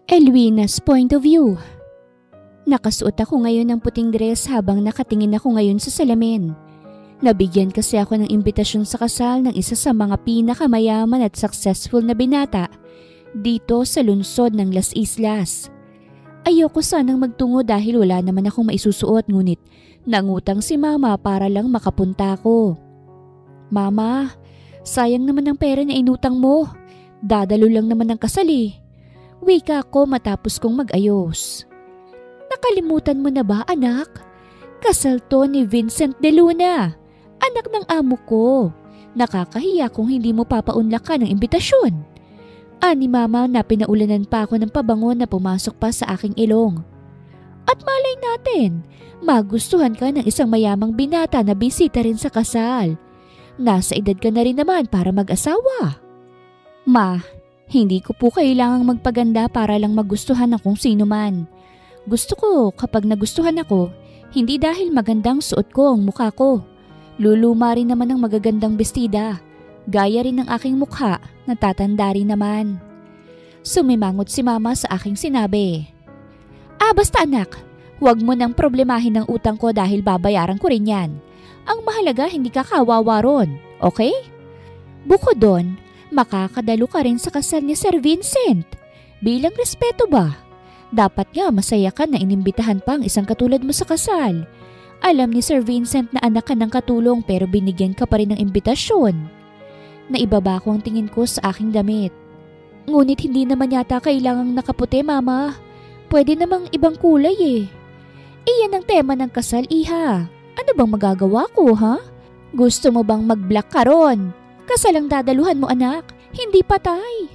Elwina's point of view. Nakasuot ako ngayon ng puting dress habang nakatingin ako ngayon sa salamin. Nabigyan kasi ako ng imbitasyon sa kasal ng isa sa mga pinakamayaman at successful na binata dito sa lungsod ng Las Islas. Ayoko sanang magtungo dahil wala naman akong maisusuot, ngunit nangutang si mama para lang makapunta ko. Mama, sayang naman ang pera na inutang mo. Dadalo lang naman ang kasal eh. Wika ko matapos kong mag-ayos. Nakalimutan mo na ba, anak? Kasal to ni Vincent de Luna, anak ng amo ko. Nakakahiya kung hindi mo papaunlakan ng imbitasyon. Ani mama na pinaulanan pa ako ng pabango na pumasok pa sa aking ilong. At malay natin, magustuhan ka ng isang mayamang binata na bisita rin sa kasal. Nasa edad ka na rin naman para mag-asawa. Ma, hindi ko po kailangang magpaganda para lang magustuhan ng kung sino man. Gusto ko kapag nagustuhan ako, hindi dahil magandang suot ko ang mukha ko. Luluma rin naman ang magagandang bestida. Gaya rin ng aking mukha, natatanda rin naman. Sumimangot si mama sa aking sinabi. Basta anak, huwag mo nang problemahin ang utang ko dahil babayaran ko rin yan. Ang mahalaga hindi ka kawawa ron, okay? Bukod doon, makakadalo ka rin sa kasal ni Sir Vincent. Bilang respeto ba? Dapat nga masaya ka na inimbitahan pa ang isang katulad mo sa kasal. Alam ni Sir Vincent na anak ka ng katulong pero binigyan ka pa rin ng imbitasyon. Naibaba ko ang tingin ko sa aking damit. Ngunit hindi naman yata kailangang nakaputi, mama. Pwede namang ibang kulay eh. Iyan ang tema ng kasal, iha. Ano bang magagawa ko, ha? Gusto mo bang mag-black ka ron? Kasal ang dadaluhan mo, anak, hindi patay.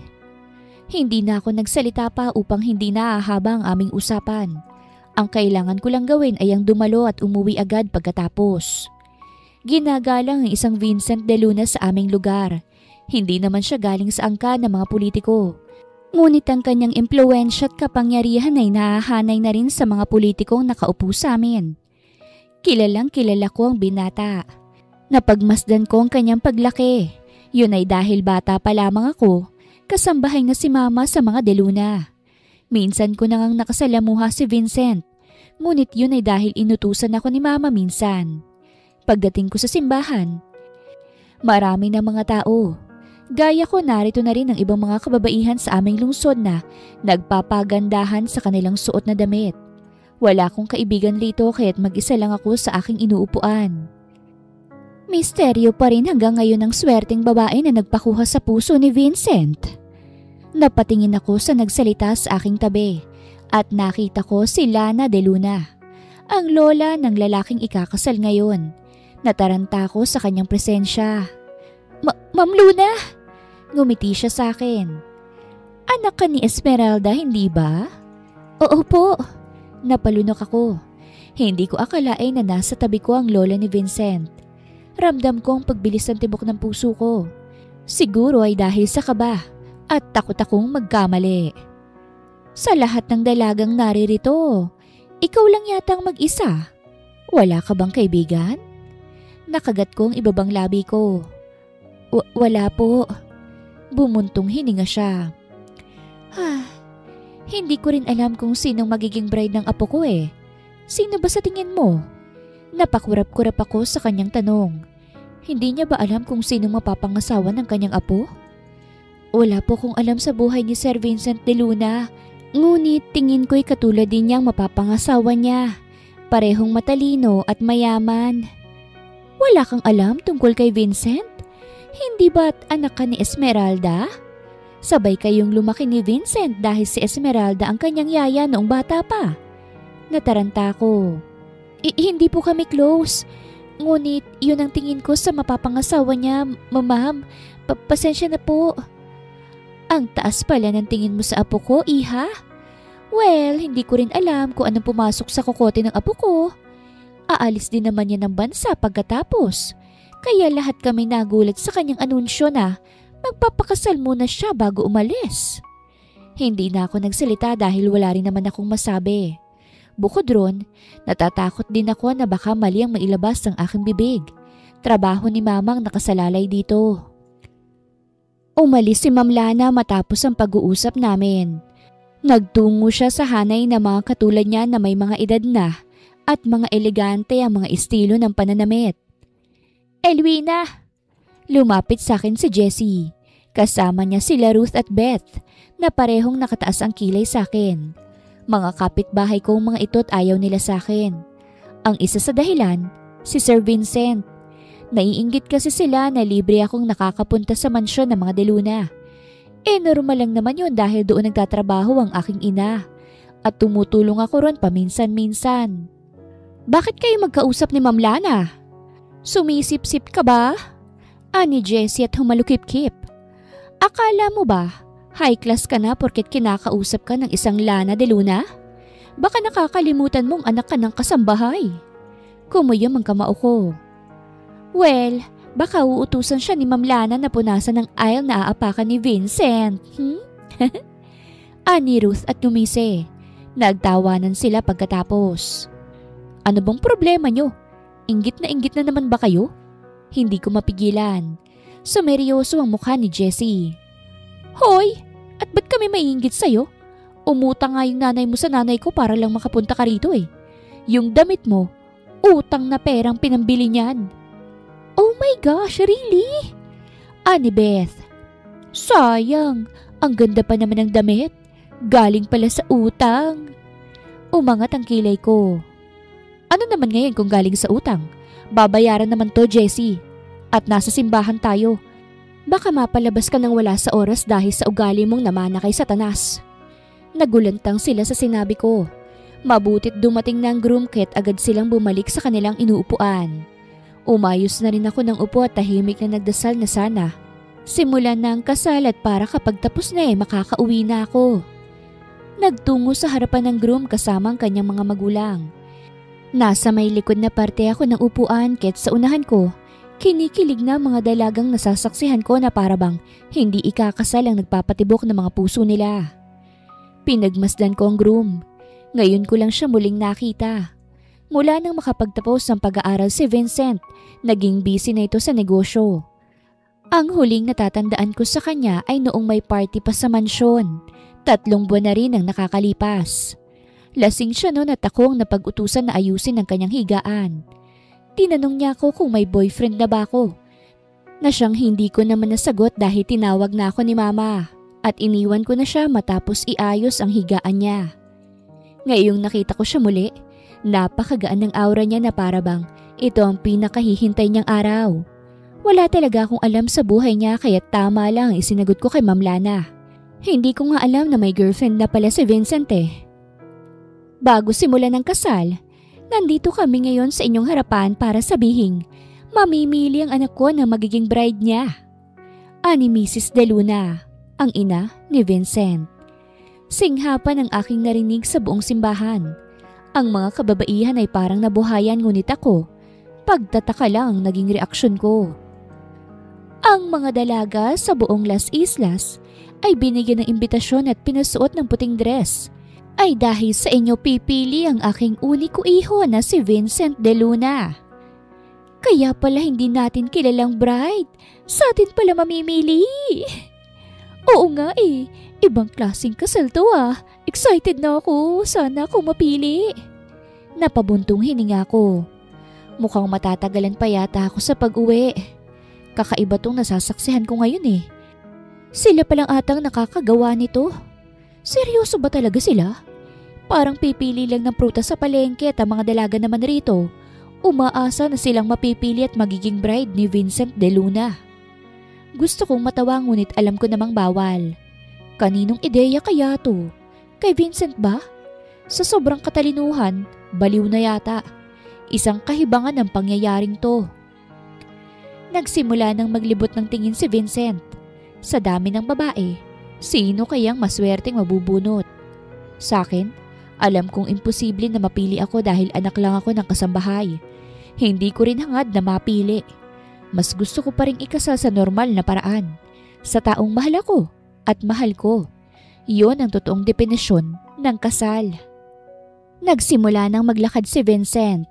Hindi na ako nagsalita pa upang hindi naahaba ang aming usapan. Ang kailangan ko lang gawin ay ang dumalo at umuwi agad pagkatapos. Ginagalang ang isang Vincent de Luna sa aming lugar. Hindi naman siya galing sa angkan ng mga politiko. Ngunit ang kanyang impluwensya at kapangyarihan ay nahahanay na rin sa mga politikong nakaupo sa amin. Kilalang kilala ko ang binata. Napagmasdan ko ang kanyang paglaki. Yun ay dahil bata pa lamang ako, kasambahay na si mama sa mga de Luna. Minsan ko nang nakasalamuha si Vincent, ngunit yun ay dahil inutusan ako ni mama minsan. Pagdating ko sa simbahan, marami ng mga tao. Gaya ko, narito na rin ang ibang mga kababaihan sa aming lungsod na nagpapagandahan sa kanilang suot na damit. Wala akong kaibigan rito kaya't mag-isa lang ako sa aking inuupuan. Misteryo pa rin hanggang ngayon ang swerteng babae na nagpakuha sa puso ni Vincent. Napatingin ako sa nagsalita sa aking tabi at nakita ko si Lana de Luna, ang lola ng lalaking ikakasal ngayon. Nataranta ako sa kanyang presensya. Ma'am Luna! Ngumiti siya sa akin. Anak ka ni Esmeralda, hindi ba? Oo po. Napalunok ako. Hindi ko akalain na nasa tabi ko ang lola ni Vincent. Ramdam ko ang pagbilis ng tibok ng puso ko. Siguro ay dahil sa kaba at takot akong magkamali. Sa lahat ng dalagang naririto, ikaw lang yatang mag-isa. Wala ka bang kaibigan? Nakagat ko ang ibabang labi ko. Wala po. Bumuntong hininga siya. Hindi ko rin alam kung sinong magiging bride ng apo ko eh. Sino ba sa tingin mo? Napakurap-kurap ako sa kanyang tanong. Hindi niya ba alam kung sinong mapapangasawa ng kanyang apo? Wala po kong alam sa buhay ni Sir Vincent de Luna. Ngunit tingin ko'y katulad din niyang mapapangasawa niya. Parehong matalino at mayaman. Wala kang alam tungkol kay Vincent? Hindi ba't anak ka ni Esmeralda? Sabay kayong lumaki ni Vincent dahil si Esmeralda ang kanyang yaya noong bata pa. Nataranta ko. Hindi po kami close. Ngunit yun ang tingin ko sa mapapangasawa niya, ma'am. Pasensya na po. Ang taas pala ng tingin mo sa apo ko, iha? Well, hindi ko rin alam kung anong pumasok sa kokote ng apo ko. Aalis din naman niya ng bansa pagkatapos. Kaya lahat kami nagulat sa kanyang anunsyo na magpapakasal muna siya bago umalis. Hindi na ako nagsalita dahil wala rin naman akong masabi. Bukod ron, natatakot din ako na baka mali ang mailabas ng aking bibig. Trabaho ni mamang nakasalalay dito. Umalis si Ma'am Lana matapos ang pag-uusap namin. Nagtungo siya sa hanay na mga katulad niya na may mga edad na at mga elegante ang mga estilo ng pananamit. Elwina! Lumapit sa akin si Jessie. Kasama niya sila Ruth at Beth na parehong nakataas ang kilay sa akin. Mga kapitbahay kong mga ito't ayaw nila sa akin. Ang isa sa dahilan, si Sir Vincent. Naiinggit kasi sila na libre akong nakakapunta sa mansyon ng mga De Luna. Normal lang naman yun dahil doon nagtatrabaho ang aking ina. At tumutulong ako ron paminsan-minsan. Bakit kayo magkausap ni Ma'am Lana? Sumisip-sip ka ba? Ani Jessie at humalukip-kip. Akala mo ba, high class ka na porket kinakausap ka ng isang Lana De Luna? Baka nakakalimutan mong anak ka ng kasambahay. Kumuyam ang kamao ko. Well, baka uutusan siya ni Ma'am Lana na punasan ng aisle na aapakan ni Vincent. Ani Ruth at Numise. Nagtawanan sila pagkatapos. Ano bang problema nyo? Inggit na naman ba kayo? Hindi ko mapigilan. Sumeryoso ang mukha ni Jessie. Hoy! At ba't kami maiinggit sa'yo? Umutang nga yung nanay mo sa nanay ko para lang makapunta ka rito eh. Yung damit mo, utang na perang pinambili niyan. Oh my gosh, really? Ani Beth. Sayang, ang ganda pa naman ng damit. Galing pala sa utang. Umangat ang kilay ko. Ano naman ngayon kung galing sa utang? Babayaran naman to, Jessie. At nasa simbahan tayo. Baka mapalabas ka nang wala sa oras dahil sa ugali mong namana kay Satanas. Nagulantang sila sa sinabi ko. Mabutit dumating na ang groom kit agad silang bumalik sa kanilang inuupuan. Umayos na rin ako ng upo at tahimik na nagdasal na sana. Simulan na ang kasal at para kapag tapos na makakauwi na ako. Nagtungo sa harapan ng groom kasama ang kanyang mga magulang. Nasa may likod na parte ako ng upuan ket sa unahan ko, kinikilig na mga dalagang nasasaksihan ko na parabang hindi ikakasal ang nagpapatibok ng mga puso nila. Pinagmasdan ko ang groom. Ngayon ko lang siya muling nakita. Mula nang makapagtapos ng pag-aaral si Vincent, naging busy na ito sa negosyo. Ang huling natatandaan ko sa kanya ay noong may party pa sa mansyon. 3 buwan na rin ang nakakalipas. Lasing siya noon at akong napag-utusan na ayusin ang kanyang higaan. Tinanong niya ako kung may boyfriend na ba ako. Na siyang hindi ko naman nasagot dahil tinawag na ako ni Mama at iniwan ko na siya matapos iayos ang higaan niya. Ngayong nakita ko siya muli, napakagaan ng aura niya na parabang ito ang pinakahihintay niyang araw. Wala talaga akong alam sa buhay niya kaya tama lang ang isinagot ko kay Ma'am Lana. Hindi ko nga alam na may girlfriend na pala si Vincent eh. Bago simulan ng kasal, nandito kami ngayon sa inyong harapan para sabihin, mamimili ang anak ko na magiging bride niya. Ani Mrs. De Luna, ang ina ni Vincent. Singhapan ang aking narinig sa buong simbahan. Ang mga kababaihan ay parang nabuhayan ngunit ako, pagtataka lang ang naging reaksyon ko. Ang mga dalaga sa buong Las Islas ay binigyan ng imbitasyon at pinasuot ng puting dress. Ay dahil sa inyo pipili ang aking uniko iho na si Vincent De Luna. Kaya pala hindi natin kilalang bride, sa atin pala mamimili. Oo nga eh, ibang klaseng kasal to ah. Excited na ako, sana ako mapili. Napabuntong hininga ko. Mukhang matatagalan pa yata ako sa pag-uwi. Kakaiba tong nasasaksihan ko ngayon eh. Sila palang atang nakakagawa nito. Seryoso ba talaga sila? Parang pipili lang ng prutas sa palengke at ang mga dalaga naman rito. Umaasa na silang mapipili at magiging bride ni Vincent De Luna. Gusto kong matawa ngunit alam ko namang bawal. Kaninong ideya kaya to? Kay Vincent ba? Sa sobrang katalinuhan, baliw na yata. Isang kahibangan ng pangyayaring to. Nagsimula nang maglibot ng tingin si Vincent. Sa dami ng babae, sino kayang maswerteng mabubunot? Sa akin, alam kong imposible na mapili ako dahil anak lang ako ng kasambahay. Hindi ko rin hangad na mapili. Mas gusto ko pa rin ikasal sa normal na paraan. Sa taong mahal ako at mahal ko. Iyon ang totoong definisyon ng kasal. Nagsimula nang maglakad si Vincent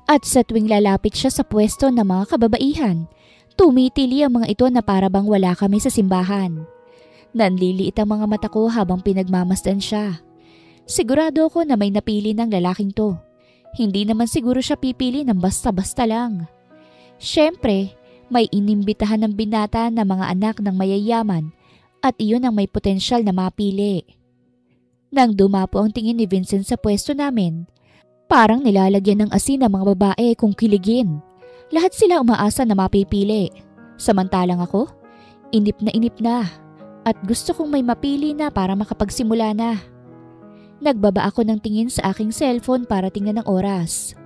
at sa tuwing lalapit siya sa pwesto ng mga kababaihan, Tumitili ang mga ito na para bang wala kami sa simbahan. Nanliliit ang mga mata ko habang pinagmamasdan siya. Sigurado ako na may napili ng lalaking to. Hindi naman siguro siya pipili ng basta-basta lang. Siyempre, may inimbitahan ng binata na mga anak ng mayayaman at iyon ang may potensyal na mapili. Nang dumapo ang tingin ni Vincent sa pwesto namin, parang nilalagyan ng asin ang mga babae kung kiligin. Lahat sila umaasa na mapipili. Samantalang ako, inip na at gusto kong may mapili na para makapagsimula na. Nagbaba ako ng tingin sa aking cellphone para tingnan ang oras.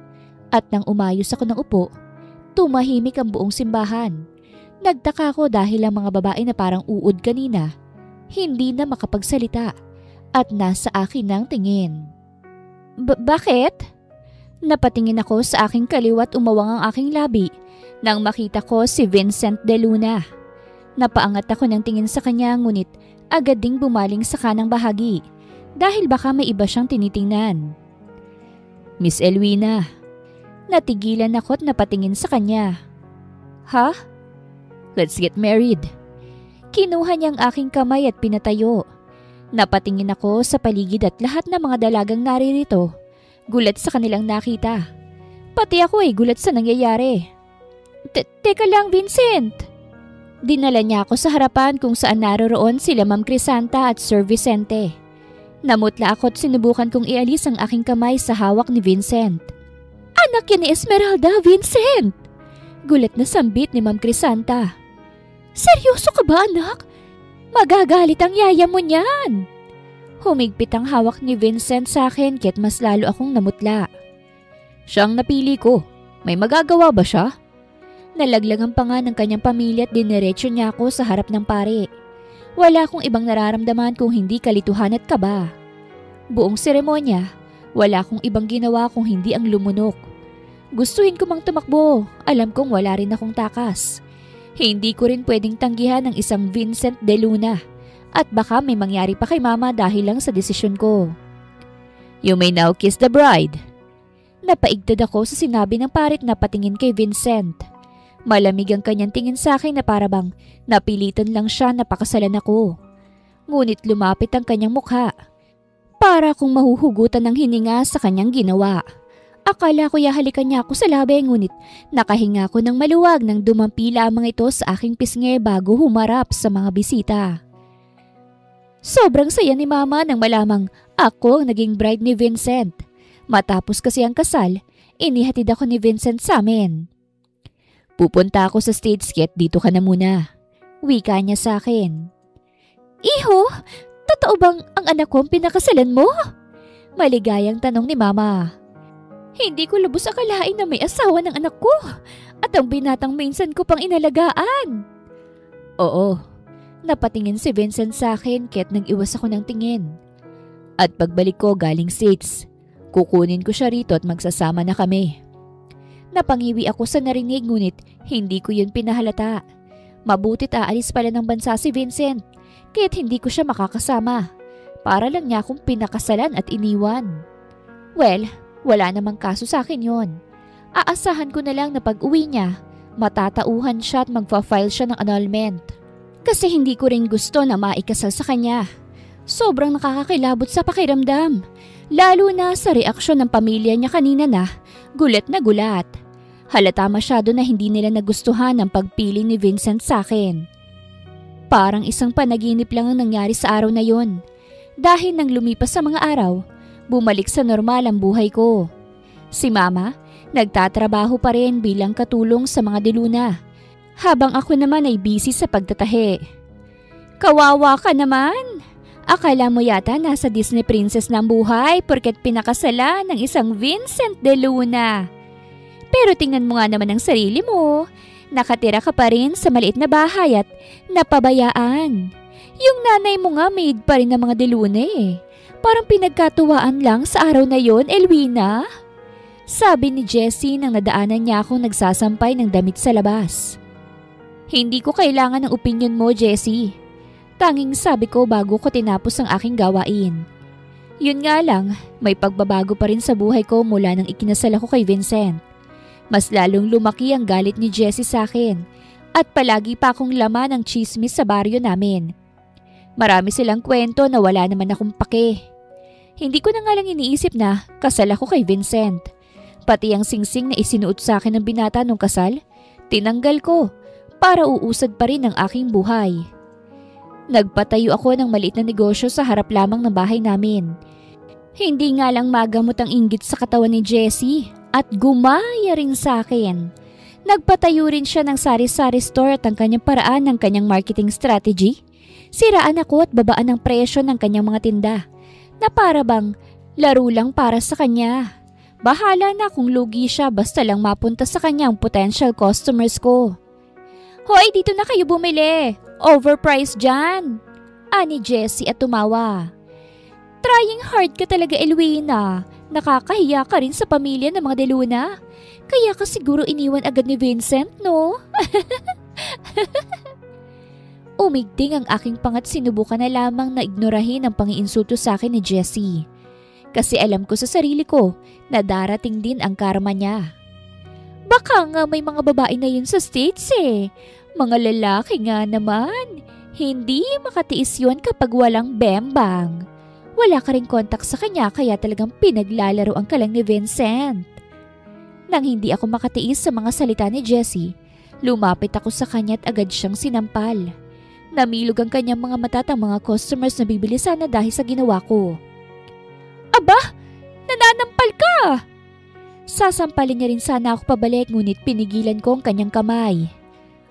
At nang umayos ako ng upo, tumahimik ang buong simbahan. Nagtaka ako dahil ang mga babae na parang uod kanina, hindi na makapagsalita at nasa akin ng tingin. Bakit? Napatingin ako sa aking kaliwa at umawang ang aking labi nang makita ko si Vincent De Luna. Napaangat ako ng tingin sa kanya ngunit agad ding bumaling sa kanang bahagi dahil baka may iba siyang tinitingnan. Miss Elwina. Natigilan ako at napatingin sa kanya. Ha? Let's get married. Kinuha niya ang aking kamay at pinatayo. Napatingin ako sa paligid at lahat ng mga dalagang naririto. Gulat sa kanilang nakita. Pati ako ay gulat sa nangyayari. Teka lang, Vincent. Dinala niya ako sa harapan kung saan naroroon sila Ma'am Crisanta at Sir Vicente. Namutla ako at sinubukan kong ialis ang aking kamay sa hawak ni Vincent. Anak yan ni Esmeralda, Vincent! Gulat na sambit ni Ma'am Crisanta. Seryoso ka ba, anak? Magagalit ang yaya mo niyan. Humigpit ang hawak ni Vincent sa akin kaya't mas lalo akong namutla. Siyang napili ko. May magagawa ba siya? Nalaglagan pa nga ng kanyang pamilya at diniretso niya ako sa harap ng pare. Wala akong ibang nararamdaman kung hindi kalituhan at kaba. Buong seremonya, wala akong ibang ginawa kung hindi ang lumunok. Gustuhin ko mang tumakbo, alam kong wala rin akong takas. Hindi ko rin pwedeng tanggihan ang isang Vincent De Luna at baka may mangyari pa kay mama dahil lang sa desisyon ko. You may now kiss the bride. Napaigtad ako sa sinabi ng parit na patingin kay Vincent. Malamig ang kanyang tingin sa akin na parabang napilitan lang siya na pakasalan ako. Ngunit lumapit ang kanyang mukha. Para akong mahuhugutan ng hininga sa kanyang ginawa. Akala ko yahalikan niya ako sa labi ngunit nakahinga ko ng maluwag nang dumampila ang mga ito sa aking pisngi bago humarap sa mga bisita. Sobrang saya ni mama nang malamang ako ang naging bride ni Vincent. Matapos kasi ang kasal, inihatid ako ni Vincent sa amin. Pupunta ako sa stage skit, dito ka na muna. Wika niya sa akin. Iho, totoo bang ang anak ko ang pinakasalan mo? Maligayang tanong ni mama. Hindi ko lubos akalain na may asawa ng anak ko at ang binatang minsan ko pang inalagaan. Oo, napatingin si Vincent sa akin kaya't nag-iwas ako ng tingin. At pagbalik ko galing States, kukunin ko siya rito at magsasama na kami. Napangiwi ako sa narinig ngunit hindi ko yun pinahalata. Mabutit aalis pala ng bansa si Vincent kaya't hindi ko siya makakasama. Para lang niya akong pinakasalan at iniwan. Well, wala namang kaso sa akin yon. Aasahan ko na lang na pag uwi niya, matatauhan siya at magfa-file siya ng annulment. Kasi hindi ko rin gusto na maikasal sa kanya. Sobrang nakakakilabot sa pakiramdam. Lalo na sa reaksyon ng pamilya niya kanina na gulat na gulat. Halata masyado na hindi nila nagustuhan ang pagpili ni Vincent sa akin. Parang isang panaginip lang ang nangyari sa araw na yon. Dahil nang lumipas sa mga araw, bumalik sa normal ang buhay ko. Si mama, nagtatrabaho pa rin bilang katulong sa mga diluna. Habang ako naman ay busy sa pagtatahi. Kawawa ka naman! Akala mo yata nasa Disney princess ng buhay porket pinakasala ng isang Vincent De Luna. Pero tingnan mo nga naman ang sarili mo. Nakatira ka pa rin sa maliit na bahay at napabayaan. Yung nanay mo nga maid pa rin ng mga De Luna eh. Parang pinagkatuwaan lang sa araw na yon, Elwina. Sabi ni Jessie nang nadaanan niya akong nagsasampay ng damit sa labas. Hindi ko kailangan ng opinion mo, Jessie. Tanging sabi ko bago ko tinapos ang aking gawain. Yun nga lang, may pagbabago pa rin sa buhay ko mula nang ikinasal ako kay Vincent. Mas lalong lumaki ang galit ni Jessie sa akin At palagi pa akong laman ng chismis sa baryo namin. Marami silang kwento na wala naman akong pake. Hindi ko na nga lang iniisip na kasal ako kay Vincent. Pati ang singsing na isinuot sa akin ng binata nung kasal, tinanggal ko para uusad pa rin ang aking buhay. Nagpatayo ako ng maliit na negosyo sa harap lamang ng bahay namin. Hindi nga lang magamot ang inggit sa katawan ni Jessie at gumaya rin sa akin. Nagpatayo rin siya ng sari-sari store at ang kanyang paraan ng kanyang marketing strategy. Siraan ako at babaan ang presyo ng kanyang mga tinda na para bang laro lang para sa kanya. Bahala na kung lugi siya basta lang mapunta sa kanyang potential customers ko. Hoy, dito na kayo bumili. Overpriced dyan. Ani Jessie at tumawa. Trying hard ka talaga, Elwina. Nakakahiya ka rin sa pamilya ng mga De Luna. Kaya ka siguro iniwan agad ni Vincent, no? Umigting ang aking pangat sinubukan na lamang na ignorahin ang pangiinsulto sa akin ni Jessie. Kasi alam ko sa sarili ko na darating din ang karma niya. Baka nga may mga babae na yun sa States eh. Mga lalaki nga naman. Hindi makatiis yun kapag walang bembang. Wala ka ring kontak sa kanya kaya talagang pinaglalaroan ka lang ni Vincent. Nang hindi ako makatiis sa mga salita ni Jessie, lumapit ako sa kanya at agad siyang sinampal. Namilog ang kanyang mga mata at ang mga customers na bibili sana dahil sa ginawa ko. Aba! Nananampal ka! Sasampalin niya rin sana ako pabalik ngunit pinigilan ko ang kanyang kamay.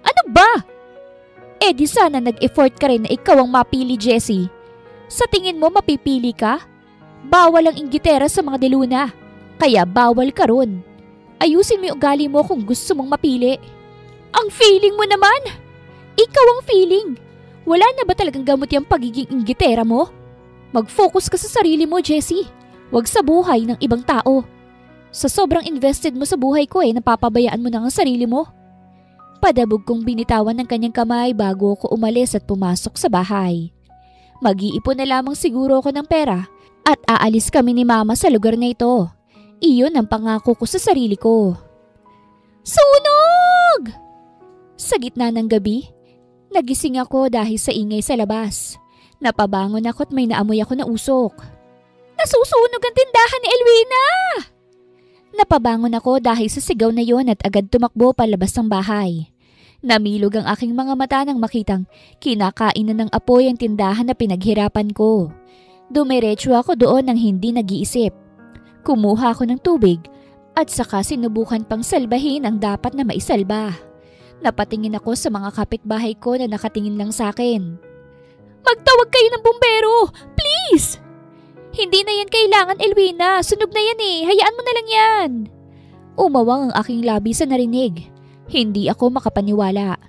Ano ba? Eh di sana nag-effort ka rin na ikaw ang mapili, Jessie. Sa tingin mo mapipili ka? Bawal ang inggitera sa mga De Luna. Kaya bawal ka ron. Ayusin mo yung ugali mo kung gusto mong mapili. Ang feeling mo naman? Ikaw ang feeling. Wala na ba talagang gamot yung pagiging inggitera mo? Mag-focus ka sa sarili mo, Jessie. Huwag sa buhay ng ibang tao. Sa sobrang invested mo sa buhay ko napapabayaan mo na ang sarili mo. Padabog kong binitawan ng kanyang kamay bago ako umalis at pumasok sa bahay. Mag-iipon na lamang siguro ako ng pera at aalis kami ni Mama sa lugar na ito. Iyon ang pangako ko sa sarili ko. Sunog! Sa gitna ng gabi, nagising ako dahil sa ingay sa labas. Napabangon ako at may naamoy ako na usok. Nasusunog ang tindahan ni Elwina! Napabangon ako dahil sa sigaw na yon at agad tumakbo palabas ng bahay. Namilog ang aking mga mata nang makitang kinakainan ng apoy ang tindahan na pinaghirapan ko. Dumiretso ako doon nang hindi nag-iisip. Kumuha ako ng tubig at saka sinubukan pang salbahin ang dapat na maisalba. Napatingin ako sa mga kapitbahay ko na nakatingin lang sa akin. Magtawag kayo ng bumbero! Please! Hindi na yan kailangan, Elwina. Sunog na yan eh. Hayaan mo na lang yan. Umawang ang aking labi sa narinig. Hindi ako makapaniwala.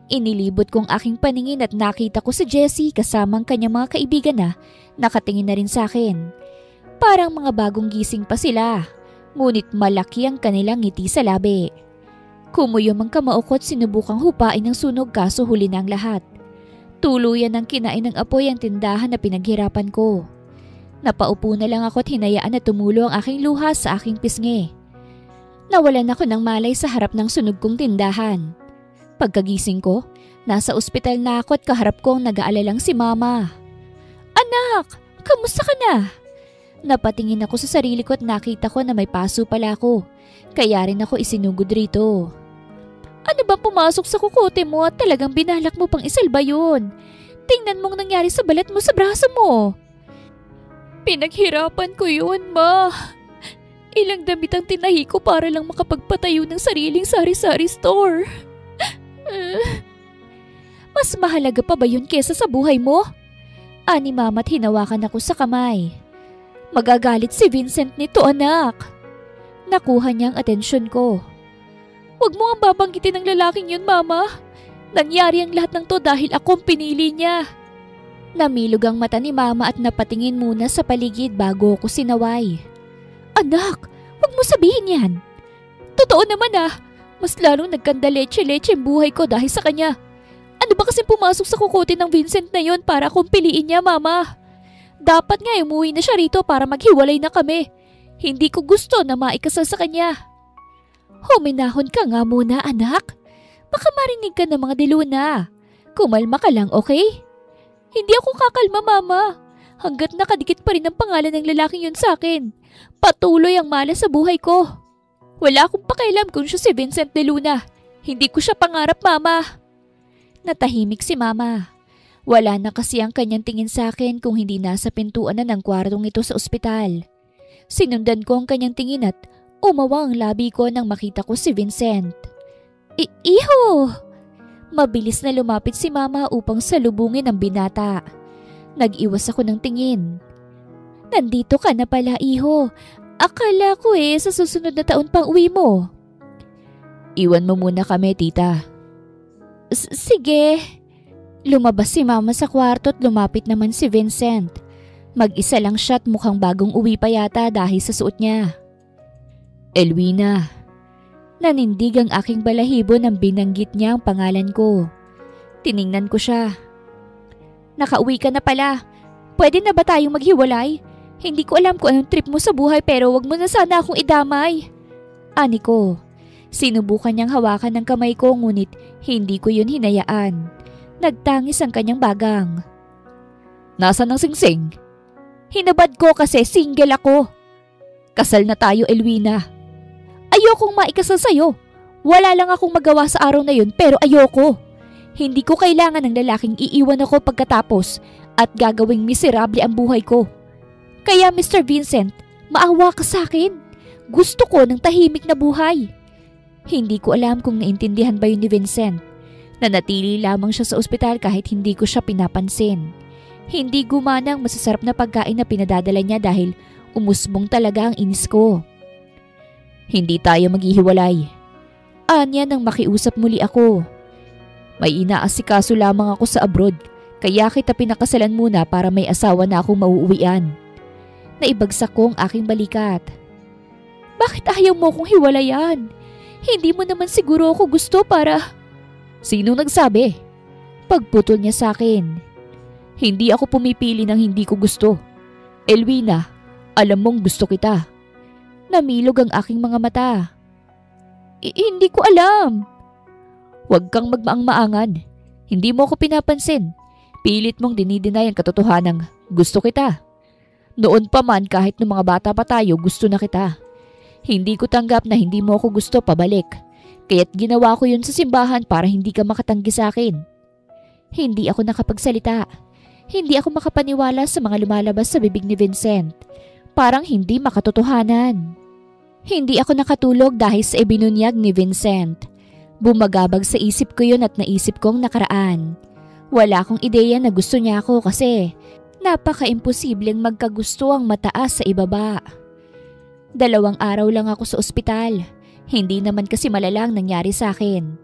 Inilibot kong aking paningin at nakita ko si Jessie kasama ang kanyang mga kaibigan na nakatingin na rin sa akin. Parang mga bagong gising pa sila. Ngunit malaki ang kanilang ngiti sa labi. Kumuyom ang kamao ko at sinubukang hupain ng sunog kaso huli na ang lahat. Tuluyan ng kinain ng apoy ang tindahan na pinaghirapan ko. Napaupo na lang ako at hinayaan na tumulo ang aking luha sa aking pisngi. Nawalan ako ng malay sa harap ng sunog kong tindahan. Pagkagising ko, nasa ospital na ako at kaharap ko ang nag-aalalang si Mama. Anak, kamusta ka na? Napatingin ako sa sarili ko at nakita ko na may paso pala ako. Kaya rin ako isinugod rito. Ano ba pumasok sa kukote mo at talagang binalak mo pang isalba yun? Tingnan mong nangyari sa balat mo sa braso mo. Pinaghirapan ko yun, Ma. Ilang damit ang tinahi ko para lang makapagpatayo ng sariling sari-sari store. Mas mahalaga pa ba yun kesa sa buhay mo? Ani Mama at hinawakan ako sa kamay. Magagalit si Vincent nito, anak. Nakuha niya ang atensyon ko. Huwag mo ang babanggitin ng lalaking yun, Mama. Nangyari ang lahat ng to dahil akong pinili niya. Namilog ang mata ni Mama at napatingin muna sa paligid bago ako sinaway. Anak, huwag mo sabihin yan. Totoo naman mas lalong nagkandaleche-leche ang buhay ko dahil sa kanya. Ano ba kasi pumasok sa kukote ng Vincent na yon para akong piliin niya, Mama? Dapat nga umuwi na siya rito para maghiwalay na kami. Hindi ko gusto na maikasal sa kanya. Huminahon ka nga muna, anak. Baka marinig ka ng mga Deluna. Kumalma ka lang, okay? Hindi ako kakalma, Mama. Hanggat nakadikit pa rin ang pangalan ng lalaking yun sa akin. Patuloy ang malas sa buhay ko. Wala akong pakialam kung siya si Vincent Deluna. Hindi ko siya pangarap, Mama. Natahimik si Mama. Wala na kasi ang kanyang tingin sa akin kung hindi nasa pintuan na ng kwartong ito sa ospital. Sinundan ko ang kanyang tingin at umawa ang labi ko nang makita ko si Vincent. Iho! Mabilis na lumapit si Mama upang salubungin ang binata. Nag-iwas ako ng tingin. Nandito ka na pala, Iho. Akala ko sa susunod na taon pang uwi mo. Iwan mo muna kami, tita. Sige. Lumabas si Mama sa kwarto at lumapit naman si Vincent. Mag-isa lang siya at mukhang bagong uwi pa yata dahil sa suot niya. Elwina. Nanindig ang aking balahibo nang binanggit niya ang pangalan ko. Tiningnan ko siya. Nakauwi ka na pala. Pwede na ba tayong maghiwalay? Hindi ko alam kung anong trip mo sa buhay pero wag mo na sana akong idamay. Ani ko. Sinubukan niyang hawakan ng kamay ko ngunit hindi ko yun hinayaan. Nagtangis ang kanyang bagang. Nasaan ang singsing? Hinabad ko kasi single ako. Kasal na tayo, Elwina. Ayokong maikasal sa'yo. Wala lang akong magawa sa araw na yun pero ayoko. Hindi ko kailangan ng lalaking iiwan ako pagkatapos at gagawing miserable ang buhay ko. Kaya Mr. Vincent, maawa ka sa akin. Gusto ko ng tahimik na buhay. Hindi ko alam kung naintindihan ba yun ni Vincent. Nanatili lamang siya sa ospital kahit hindi ko siya pinapansin. Hindi gumana ang masasarap na pagkain na pinadadala niya dahil umusbong talaga ang inis ko. Hindi tayo maghihiwalay. Anya nang makiusap muli ako. May inaasikaso lamang ako sa abroad kaya kita pinakasalan muna para may asawa na akong mauuwian. Naibagsak ko ang aking balikat. Bakit ayaw mo kong hiwalayan? Hindi mo naman siguro ako gusto para... Sino nagsabi? Pagputol niya sa akin. Hindi ako pumipili ng hindi ko gusto. Elwina, alam mong gusto kita. Namilog ang aking mga mata. Hindi ko alam. Huwag kang magmaang-maangan. Hindi mo ako pinapansin. Pilit mong dinideny ang katotohanang gusto kita. Noon pa man kahit nung mga bata pa tayo gusto na kita. Hindi ko tanggap na hindi mo ako gusto pabalik. Kaya't ginawa ko yun sa simbahan para hindi ka makatanggi sa akin. Hindi ako nakapagsalita. Hindi ako makapaniwala sa mga lumalabas sa bibig ni Vincent. Parang hindi makatotohanan. Hindi ako nakatulog dahil sa ibinunyag ni Vincent. Bumagabag sa isip ko yun at naisip kong nakaraan. Wala akong ideya na gusto niya ako kasi napaka-imposibleng magkagusto ang mataas sa ibaba. 2 araw lang ako sa ospital. Hindi naman kasi malalang nangyari sa akin.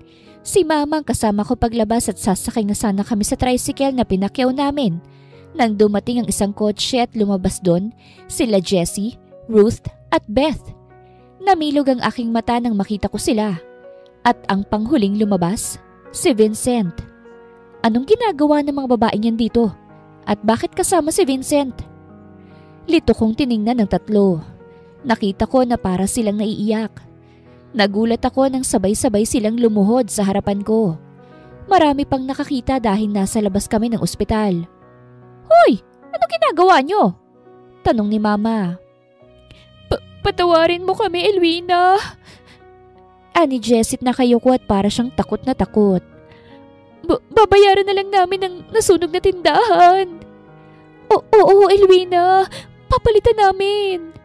Si Mama ang kasama ko paglabas at sasakay na sana kami sa tricycle na pinakyaw namin. Nang dumating ang isang kotse at lumabas doon, sila Jessie, Ruth at Beth. Namilog ang aking mata nang makita ko sila. At ang panghuling lumabas, si Vincent. Anong ginagawa ng mga babaeng yan dito? At bakit kasama si Vincent? Lito kong tiningnan ng 3. Nakita ko na para silang naiiyak. Nagulat ako nang sabay-sabay silang lumuhod sa harapan ko. Marami pang nakakita dahil nasa labas kami ng ospital. Hoy! Ano ginagawa nyo? Tanong ni Mama. Patawarin mo kami, Elwina. Ani Jessit na kayoko at para siyang takot na takot. Babayaran na lang namin ang nasunog na tindahan. Oo, Elwina. Papalitan namin.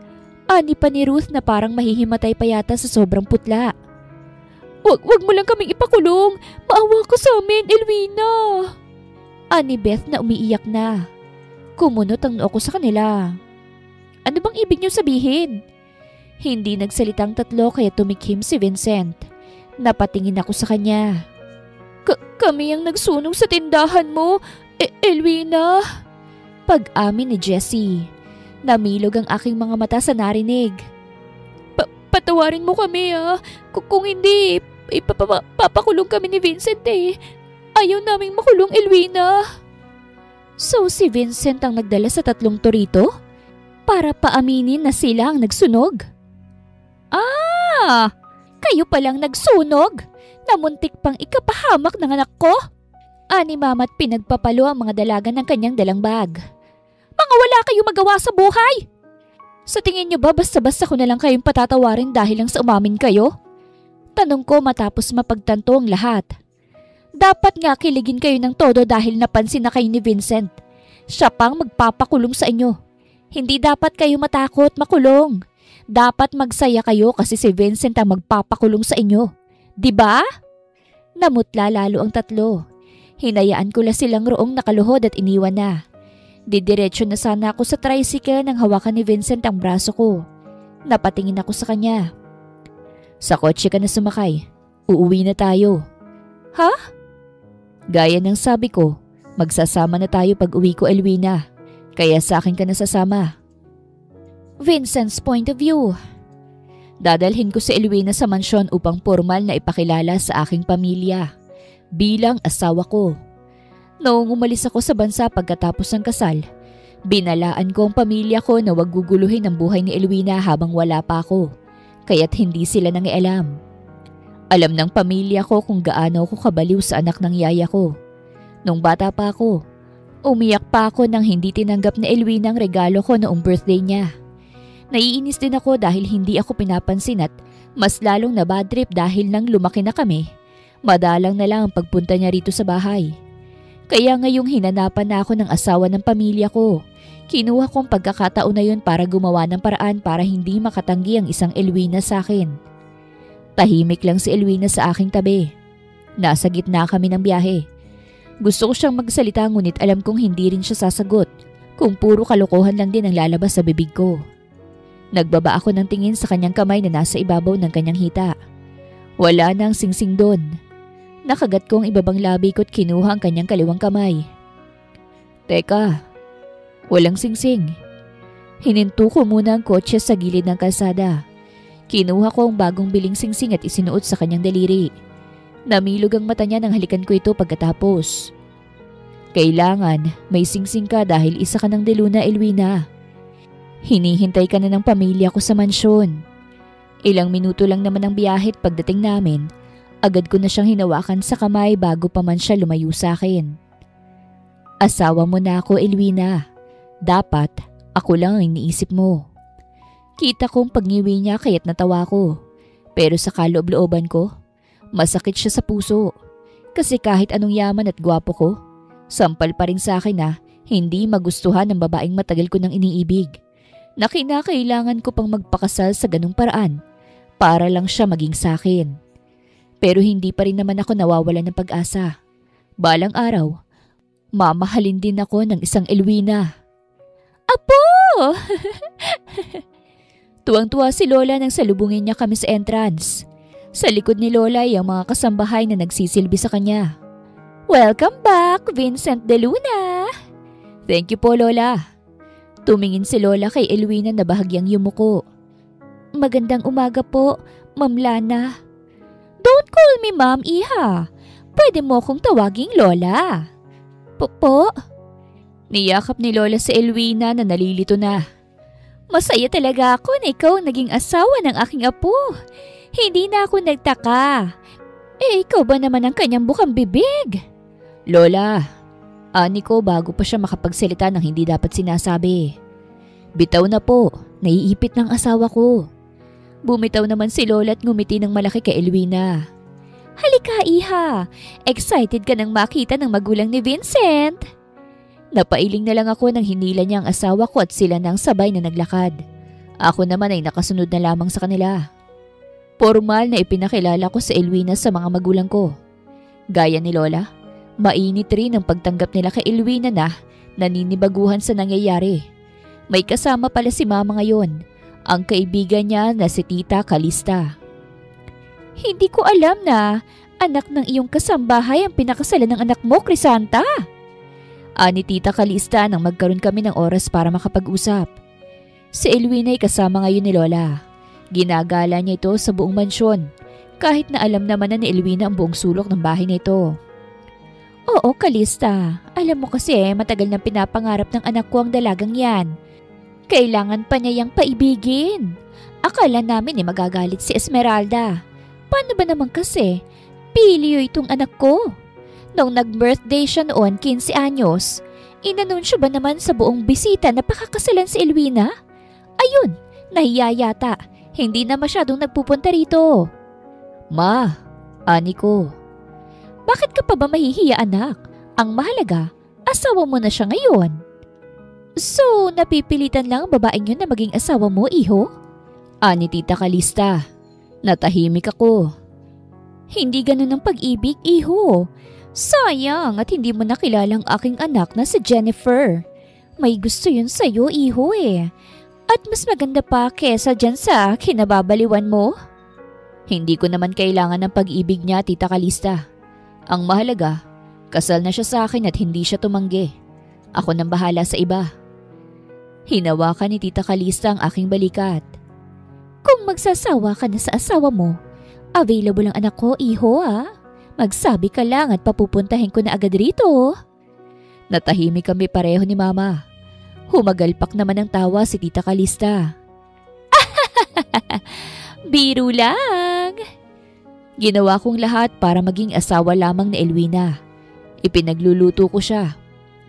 Ani pa ni Ruth na parang mahihimatay pa yata sa sobrang putla. Wag mo lang kaming ipakulong. Maawa ko sa amin, Elwina. Ani Beth na umiiyak na. Kumunot ang noo ko sa kanila. Ano bang ibig niyo sabihin? Hindi nagsalitang 3 kaya tumikhim si Vincent. Napatingin ako sa kanya. Kami ang nagsunog sa tindahan mo, Elwina. Pag-amin ni Jessie. Namilog ang aking mga mata sa narinig. Patawarin mo kami Kung hindi, papakulong kami ni Vincent Ayaw naming makulong, Elwina. So si Vincent ang nagdala sa 3 torito? Para paaminin na sila ang nagsunog? Kayo palang nagsunog? na muntik pang ikapahamak ng anak ko. Ani mama't pinagpapalo ang mga dalaga ng kanyang dalang bag. Mga wala kayong magawa sa buhay! Sa tingin niyo ba basta-basta ko na lang kayong patatawarin dahil lang sa umamin kayo? Tanong ko matapos mapagtanto ang lahat. Dapat nga kiligin kayo ng todo dahil napansin na kayo ni Vincent. Siya pang magpapakulong sa inyo. Hindi dapat kayo matakot makulong. Dapat magsaya kayo kasi si Vincent ang magpapakulong sa inyo. Diba? Namutla lalo ang tatlo. Hinayaan ko lang silang roong nakaluhod at iniwan na. Didiretso na sana ako sa tricycle nang hawakan ni Vincent ang braso ko. Napatingin ako sa kanya. Sa kotse ka na sumakay. Uuwi na tayo. Ha? Gaya ng sabi ko, magsasama na tayo pag uwi ko, Elwina. Kaya sa akin ka na sasama. Vincent's point of view. Dadalhin ko si Elwina sa mansyon upang formal na ipakilala sa aking pamilya. Bilang asawa ko. Noong umalis ako sa bansa pagkatapos ng kasal, binalaan ko ang pamilya ko na wag guguluhin ang buhay ni Elwina habang wala pa ako, kaya't hindi sila nangialam. Alam ng pamilya ko kung gaano ako kabaliw sa anak ng yaya ko. Nung bata pa ako, umiyak pa ako nang hindi tinanggap ni Elwina ang regalo ko noong birthday niya. Naiinis din ako dahil hindi ako pinapansin at mas lalong na bad trip dahil nang lumaki na kami, madalang na lang ang pagpunta niya rito sa bahay. Kaya ngayong hinanapan na ako ng asawa ng pamilya ko, kinuha kong pagkakataon na yun para gumawa ng paraan para hindi makatanggi ang isang Elwina sa akin. Tahimik lang si Elwina sa aking tabi. Nasa gitna kami ng biyahe. Gusto ko siyang magsalita ngunit alam kong hindi rin siya sasagot kung puro kalokohan lang din ang lalabas sa bibig ko. Nagbaba ako ng tingin sa kanyang kamay na nasa ibabaw ng kanyang hita. Wala nang singsing doon. Nakagat ko ang ibabang labi ko't kinuha ang kanyang kaliwang kamay. Teka, walang singsing. Hininto ko muna ang kotse sa gilid ng kalsada. Kinuha ko ang bagong biling singsing at isinuot sa kanyang daliri. Namilog ang mata niya nang halikan ko ito pagkatapos. Kailangan may singsing ka dahil isa ka ng deluna, Elwina. Hinihintay ka na ng pamilya ko sa mansyon. Ilang minuto lang naman ang biyahe at pagdating namin, agad ko na siyang hinawakan sa kamay bago pa man siya lumayo sa akin. Asawa mo na ako, Elwina. Dapat ako lang ang iniisip mo. Kita kong pagngiwi niya kaya't natawa ko. Pero sa kaloob-looban ko, masakit siya sa puso. Kasi kahit anong yaman at gwapo ko, sampal pa rin sa akin na hindi magustuhan ng babaeng matagal ko nang iniibig. Na kinakailangan ko pang magpakasal sa ganung paraan para lang siya maging sa akin. Pero hindi pa rin naman ako nawawalan ng pag-asa. Balang araw, mamahalin din ako ng isang Elwina. Apo! Tuwang-tuwa si Lola nang salubungin niya kami sa entrance. Sa likod ni Lola ay ang mga kasambahay na nagsisilbi sa kanya. Welcome back, Vincent de Luna! Thank you po, Lola. Tumingin si Lola kay Elwina na bahagyang yumuko. Magandang umaga po, Ma'am Lana. Don't call me Ma'am, Iha. Pwede mo akong tawaging Lola. Po? Niyakap ni Lola si Elwina na nalilito na. Masaya talaga ako na ikaw naging asawa ng aking apo. Hindi na ako nagtaka. Ikaw ba naman ang kanyang bukang bibig? Lola, ani ko bago pa siya makapagsalita ng hindi dapat sinasabi. Bitaw na po, naiipit ng asawa ko. Bumitaw naman si Lola at ngumiti ng malaki kay Elwina. Halika, Iha. Excited ka nang makita ng magulang ni Vincent. Napailing na lang ako nang hinila niya ang asawa ko at sila nang sabay na naglakad. Ako naman ay nakasunod na lamang sa kanila. Formal na ipinakilala ko sa Elwina sa mga magulang ko. Gaya ni Lola, mainit rin ang pagtanggap nila kay Elwina na naninibaguhan sa nangyayari. May kasama pala si Mama ngayon, ang kaibigan niya na si Tita Calista. Hindi ko alam na anak ng iyong kasambahay ang pinakasalan ng anak mo, Crisanta. Ani Tita Calista nang magkaroon kami ng oras para makapag-usap. Si Elwina ay kasama ngayon ni Lola. Ginagala niya ito sa buong mansyon, kahit na alam naman na ni Elwina ang buong sulok ng bahay na ito. Oo, Calista. Alam mo kasi matagal nang pinapangarap ng anak ko ang dalagang yan. Kailangan pa niya yang paibigin. Akala namin magagalit si Esmeralda. Paano ba naman kasi? Pilyo itong anak ko. Nung nag-birthday siya noon, 15 anyos, inanunsyo ba naman sa buong bisita na pakakasalan si Elwina? Ayun, nahiya yata. Hindi na masyadong nagpupunta rito. Ma, ani ko. Bakit ka pa ba mahihiya anak? Ang mahalaga, asawa mo na siya ngayon. So, napipilitan lang ang babaeng yun na maging asawa mo, iho? Ani Tita Calista. Natahimik ako. Hindi ganun ang pag-ibig, iho. Sayang at hindi mo nakilalang aking anak na si Jennifer. May gusto yun sa'yo, iho eh. At mas maganda pa kesa dyan sa kinababaliwan mo. Hindi ko naman kailangan ng pag-ibig niya, Tita Calista. Ang mahalaga, kasal na siya sa akin at hindi siya tumanggi. Ako nang bahala sa iba. Hinawakan ni Tita Calista ang aking balikat. Kung magsasawa ka na sa asawa mo, available ang anak ko, iho ah. Magsabi ka lang at papupuntahin ko na agad rito. Natahimik kami pareho ni Mama. Humagalpak naman ng tawa si Tita Calista. Biro lang. Ginawa kong lahat para maging asawa lamang ni Elwina. Ipinagluluto ko siya.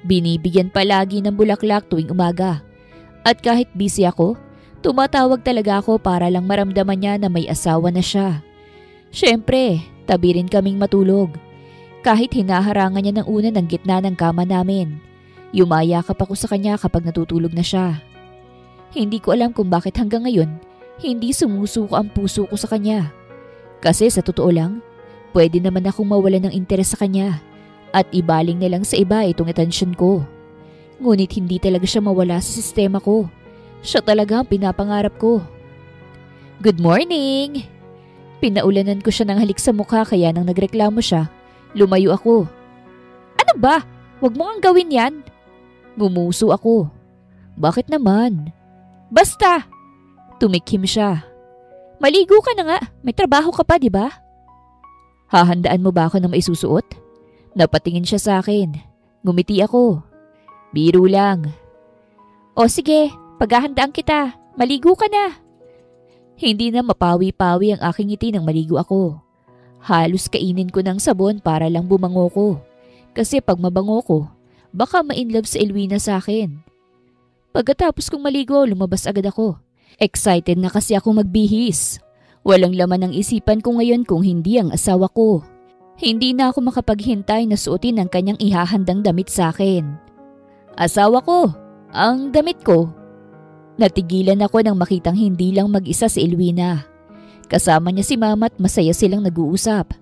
Binibigyan palagi ng bulaklak tuwing umaga. At kahit busy ako, tumatawag talaga ako para lang maramdaman niya na may asawa na siya. Siyempre, tabi rin kaming matulog. Kahit hinaharangan niya ng una ng gitna ng kama namin. Yumayakap ako sa kanya kapag natutulog na siya. Hindi ko alam kung bakit hanggang ngayon, hindi sumusuko ang puso ko sa kanya. Kasi sa totoo lang, pwede naman akong mawala ng interes sa kanya at ibaling na lang sa iba itong atensyon ko. Ngunit hindi talaga siya mawala sa sistema ko. Siya talaga ang pinapangarap ko. Good morning! Pinaulanan ko siya ng halik sa mukha kaya nang nagreklamo siya, lumayo ako. Ano ba? Huwag mo kang gawin yan. Ngumuso ako. Bakit naman? Basta! Tumikhim siya. Maligo ka na nga. May trabaho ka pa, di ba? Hahandaan mo ba ako ng maisusuot? Napatingin siya sa akin. Ngumiti ako. Biro lang. O sige, paghahandaan kita. Maligo ka na. Hindi na mapawi-pawi ang aking ngiti nang maligo ako. Halos kainin ko ng sabon para lang bumango ko. Kasi pag mabango ko, baka ma-inlove si Elwina sa akin. Pagkatapos kong maligo, lumabas agad ako. Excited na kasi ako magbihis. Walang laman ang isipan ko ngayon kung hindi ang asawa ko. Hindi na ako makapaghintay na suotin ang kanyang ihahandang damit sa akin. Asawa ko, ang damit ko. Natigilan ako nang makitang hindi lang mag-isa si Elwina. Kasama niya si Mama at masaya silang nag-uusap.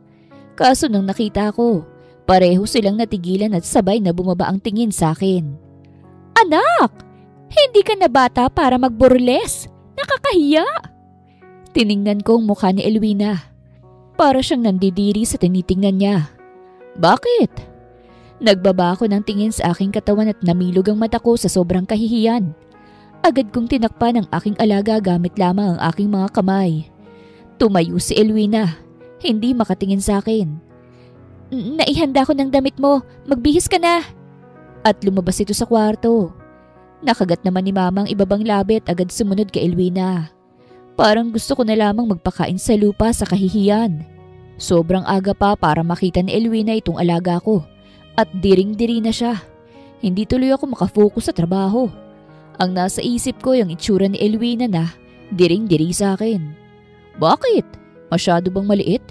Kaso nung nakita ko, pareho silang natigilan at sabay na bumaba ang tingin sa akin. Anak! Hindi ka na bata para magburles. Nakakahiya! Tiningnan ko ang mukha ni Elwina. Para siyang nandidiri sa tinitingnan niya. Bakit? Nagbaba ako ng tingin sa aking katawan at namilog ang mata ko sa sobrang kahihiyan. Agad kong tinakpan ang aking alaga gamit lamang ang aking mga kamay. Tumayo si Elwina, hindi makatingin sa akin. Naihanda ko ng damit mo, magbihis ka na. At lumabas ito sa kwarto. Nakagat naman ni Mama ang ibabang labi at agad sumunod kay Elwina. Parang gusto ko na lamang magpakain sa lupa sa kahihiyan. Sobrang aga pa para makita ni Elwina itong alaga ko. At diring-diri na siya. Hindi tuloy ako makafocus sa trabaho. Ang nasa isip ko yung itsura ni Elwina na diring-diri sa akin. Bakit? Masyado bang maliit?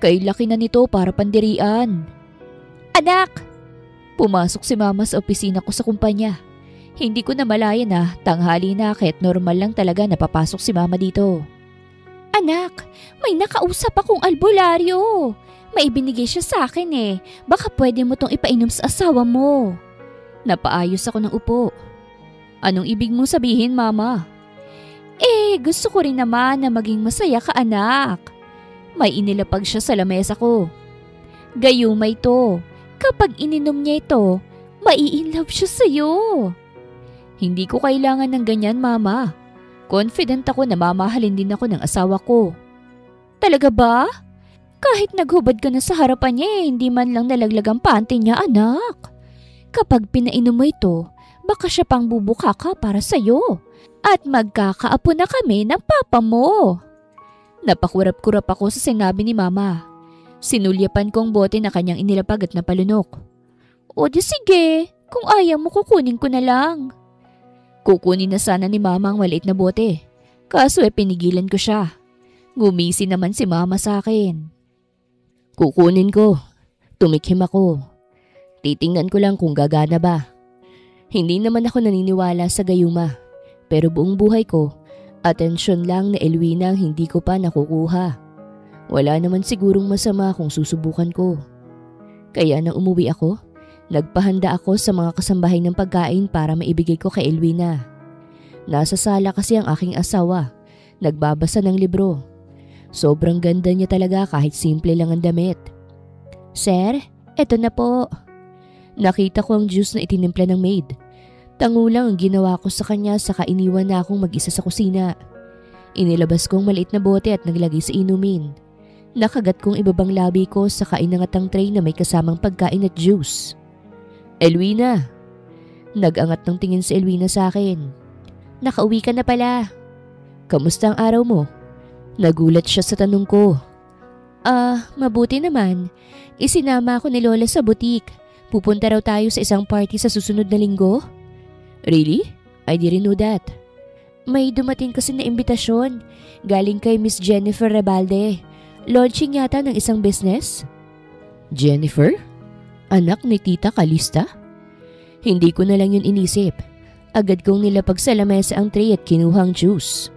Kay laki na nito para pandirian. Anak! Pumasok si Mama sa opisina ko sa kumpanya. Hindi ko na malaya na tanghali na kahit normal lang talaga napapasok si Mama dito. Anak, may nakausap akong albularyo. May ibinigay siya sa akin eh. Baka pwede mo tong ipainom sa asawa mo. Napaayos ako ng upo. Anong ibig mong sabihin, Mama? Gusto ko rin naman na maging masaya ka, anak. May inilapag siya sa lamesa ko. Gayumay to. Kapag ininom niya ito, mai-inlove siya sa'yo. Hindi ko kailangan ng ganyan, Mama. Confident ako na mamahalin din ako ng asawa ko. Talaga ba? Kahit naghubad ka na sa harapan niya hindi man lang nalaglag ang panty niya, anak. Kapag pinainom mo ito, baka siya pang bubuka ka para sa'yo. At magkakaapo na kami ng papa mo. Napakurap-kurap ako sa sinabi ni Mama. Sinulyapan ko ang bote na kanyang inilapag at napalunok. O di sige, kung ayaw mo kukunin ko na lang. Kukunin na sana ni mama ang maliit na bote. Kaso pinigilan ko siya. Gumisi naman si mama sa akin. Kukunin ko. Tumikhim ako. Titingnan ko lang kung gagana ba. Hindi naman ako naniniwala sa gayuma. Pero buong buhay ko, atensyon lang na Elwina ang hindi ko pa nakukuha. Wala naman sigurong masama kung susubukan ko. Kaya nang umuwi ako, nagpahanda ako sa mga kasambahay ng pagkain para maibigay ko kay Elwina. Nasa sala kasi ang aking asawa, nagbabasa ng libro. Sobrang ganda niya talaga kahit simple lang ang damit. Sir, eto na po. Nakita ko ang juice na itinimpla ng maid. Tangulang ang ginawa ko sa kanya saka iniwan na akong mag-isa sa kusina. Inilabas ko ang maliit na bote at naglagay sa inumin. Nakagat kong ibabang labi ko sa kainangatang tray na may kasamang pagkain at juice. Elwina! Nag-angat ng tingin si Elwina sa akin. Nakauwi ka na pala. Kamusta ang araw mo? Nagulat siya sa tanong ko. Mabuti naman. Isinama ako ni Lola sa butik. Pupunta raw tayo sa isang party sa susunod na linggo. Really? I didn't know that. May dumating kasi na imbitasyon. Galing kay Miss Jennifer Rebalde. Launching yata ng isang business? Jennifer? Anak ni Tita Calista? Hindi ko na lang yun inisip. Agad kong nilapag sa lamesa ang tray at kinuhang juice.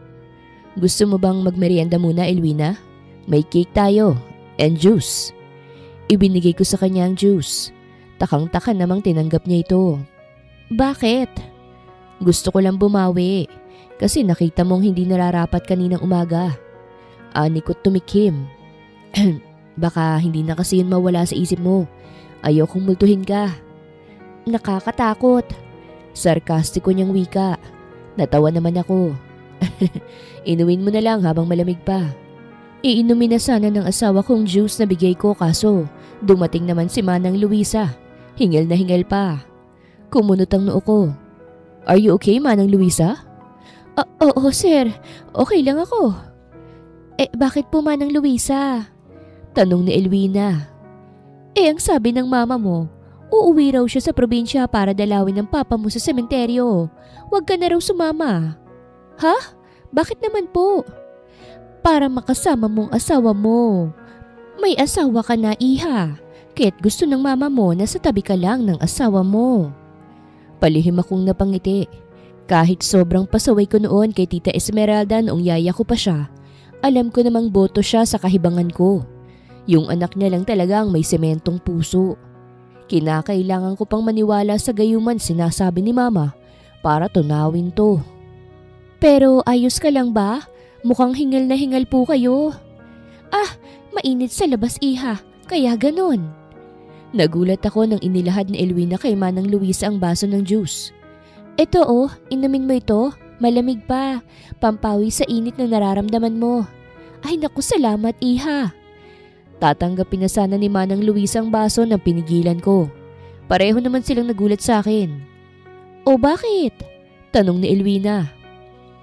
Gusto mo bang magmerienda muna, Elwina? May cake tayo and juice. Ibinigay ko sa kanya ang juice. Takang-taka namang tinanggap niya ito. Bakit? Gusto ko lang bumawi kasi nakita mong hindi nararapat kaninang umaga. Ani ko't tumikim. Baka hindi na kasi yun mawala sa isip mo. Ayokong multuhin ka. Nakakatakot. Sarkastiko niyang wika. Natawa naman ako. Inumin mo na lang habang malamig pa. Iinumin na sana ng asawa kong juice na bigay ko kaso dumating naman si Manang Luisa. Hingal na hingal pa. Kumunot ang noo ko. Are you okay, Manang Luisa? Oo sir. Okay lang ako. Bakit po Manang Luisa? Tanong ni Elwina. Ang sabi ng mama mo, uuwi raw siya sa probinsya para dalawin ng papa mo sa sementeryo. Huwag ka na raw sumama. Ha? Bakit naman po? Para makasama mong asawa mo. May asawa ka na, iha. Kaya't gusto ng mama mo na sa tabi ka lang ng asawa mo. Palihim akong napangiti. Kahit sobrang pasaway ko noon kay Tita Esmeralda noong yaya ko pa siya, alam ko namang boto siya sa kahibangan ko. Yung anak niya lang talagang may sementong puso. Kinakailangan ko pang maniwala sa gayuman sinasabi ni mama para tunawin to. Pero ayos ka lang ba? Mukhang hingal na hingal po kayo. Mainit sa labas iha, kaya ganon. Nagulat ako nang inilahad ni Elwina kay Manang Luisa ang baso ng juice. Ito inumin mo ito, malamig pa, pampawi sa init na nararamdaman mo. Ay naku, salamat iha. Tatanggapin na sana ni Manang Luisa ang baso nang pinigilan ko. Pareho naman silang nagulat sa akin. O bakit? Tanong ni Elwina.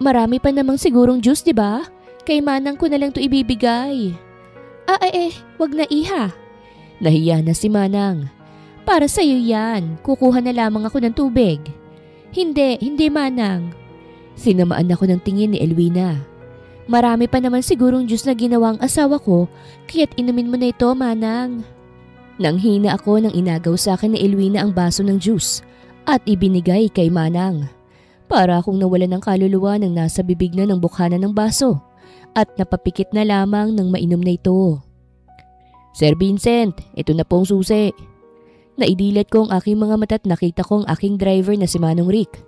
Marami pa namang sigurong juice, di ba? Kay Manang ko na lang to ibibigay. Wag na iha. Nahiya na si Manang. Para sa'yo yan, kukuha na lamang ako ng tubig. Hindi Manang. Sinamaan ako ng tingin ni Elwina. Marami pa naman sigurong juice na ginawang asawa ko, kaya't inumin mo na ito, Manang. Nanghina ako nang inagaw sa akin ni Elwina ang baso ng juice at ibinigay kay Manang. Para akong nawalan ng kaluluwa nang nasa bibig na ng bukhanan ng baso at napapikit na lamang nang mainom na ito. Sir Vincent, ito na pong susi. Naidilat ko ang aking mga mata at nakita ko ang aking driver na si Manong Rick.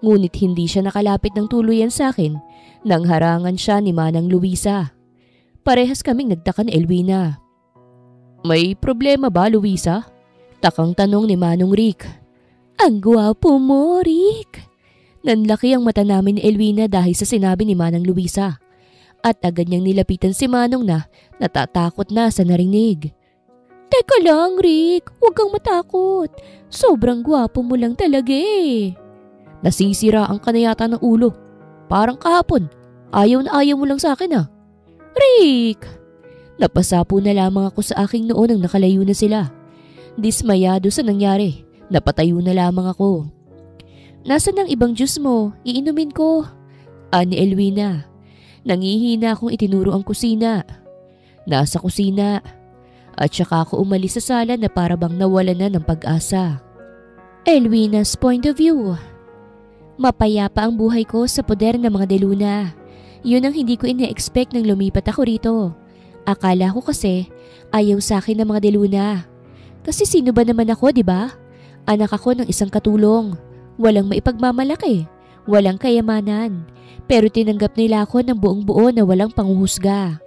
Ngunit hindi siya nakalapit ng tuluyan sa akin nang harangan siya ni Manang Luisa. Parehas kaming nagtaka ni Elwina. May problema ba, Luisa? Takang tanong ni Manong Rick. Ang gwapo mo, Rick. Nanlaki ang mata namin ni Elwina dahil sa sinabi ni Manang Luisa. At agad niyang nilapitan si Manong na natatakot na sa narinig. Teka lang, Rick. Huwag kang matakot. Sobrang gwapo mo lang talaga eh. Nasisiraan ka na yata ng ulo. Parang kahapon. Ayaw na ayaw mo lang sa akin ah. Rick! Napasapo na lamang ako sa aking noo nang nakalayo na sila. Dismayado sa nangyari, napatayo na lamang ako. Nasaan ang ibang juice mo? Iinumin ko. Ani Elwina. Nangihina akong itinuro ang kusina. Nasa kusina. At saka ako umalis sa sala na para bang nawala na ng pag-asa. Elwina's point of view. Mapayapa ang buhay ko sa poder ng mga deluna. Yun ang hindi ko ina-expect nang lumipat ako rito. Akala ko kasi ayaw sa akin ng mga deluna. Kasi sino ba naman ako, di ba? Anak ako ng isang katulong. Walang maipagmamalaki. Walang kayamanan. Pero tinanggap nila ako ng buong buo na walang panghuhusga.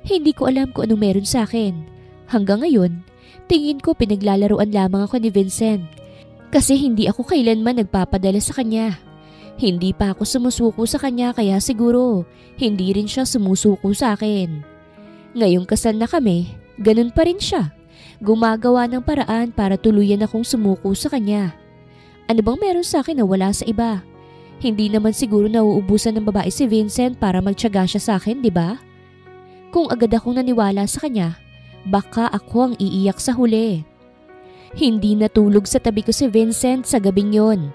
Hindi ko alam kung anong meron sa akin. Hanggang ngayon, tingin ko pinaglalaruan lamang ako ni Vincent. Kasi hindi ako kailanman nagpapadala sa kanya. Hindi pa ako sumusuko sa kanya kaya siguro hindi rin siya sumusuko sa akin. Ngayong kasal na kami, ganun pa rin siya. Gumagawa ng paraan para tuluyan akong sumuko sa kanya. Ano bang meron sa akin na wala sa iba? Hindi naman siguro nauubusan ng babae si Vincent para magtiyaga siya sa akin, di ba? Kung agad akong naniwala sa kanya, baka ako ang iiyak sa huli. Hindi natulog sa tabi ko si Vincent sa gabing yon.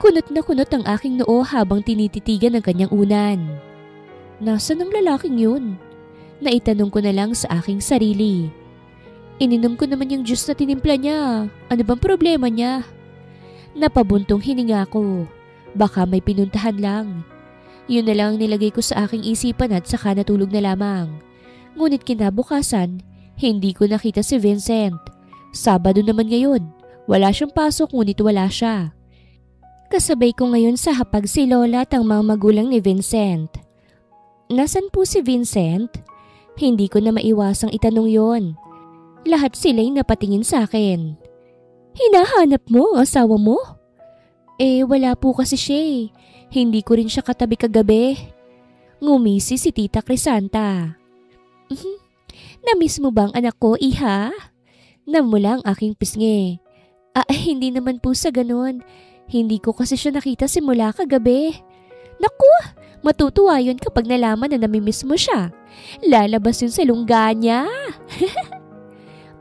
Kunot na kunot ang aking noo habang tinititigan ang kanyang unan. Nasaan ang lalaking yun? Naitanong ko na lang sa aking sarili. Ininom ko naman yung juice na tinimpla niya. Ano bang problema niya? Napabuntong hininga ko. Baka may pinuntahan lang. Yun na lang nilagay ko sa aking isipan at saka natulog na lamang. Ngunit kinabukasan, hindi ko nakita si Vincent. Sabado naman ngayon. Wala siyang pasok ngunit wala siya. Kasabay ko ngayon sa hapag si Lola at ang mga magulang ni Vincent. Nasaan po si Vincent? Hindi ko na maiwasang itanong yon. Lahat sila'y napatingin sa akin. Hinahanap mo ang asawa mo? Wala po kasi siya eh. Hindi ko rin siya katabi kagabi. Ngumisi si Tita Crisanta. Namiss mo bang anak ko, iha? Namula ang aking pisngi. Hindi naman po sa ganun. Hindi ko kasi siya nakita simula kagabi. Naku, matutuwa yun kapag nalaman na namimiss mo siya. Lalabas yun sa lungga niya.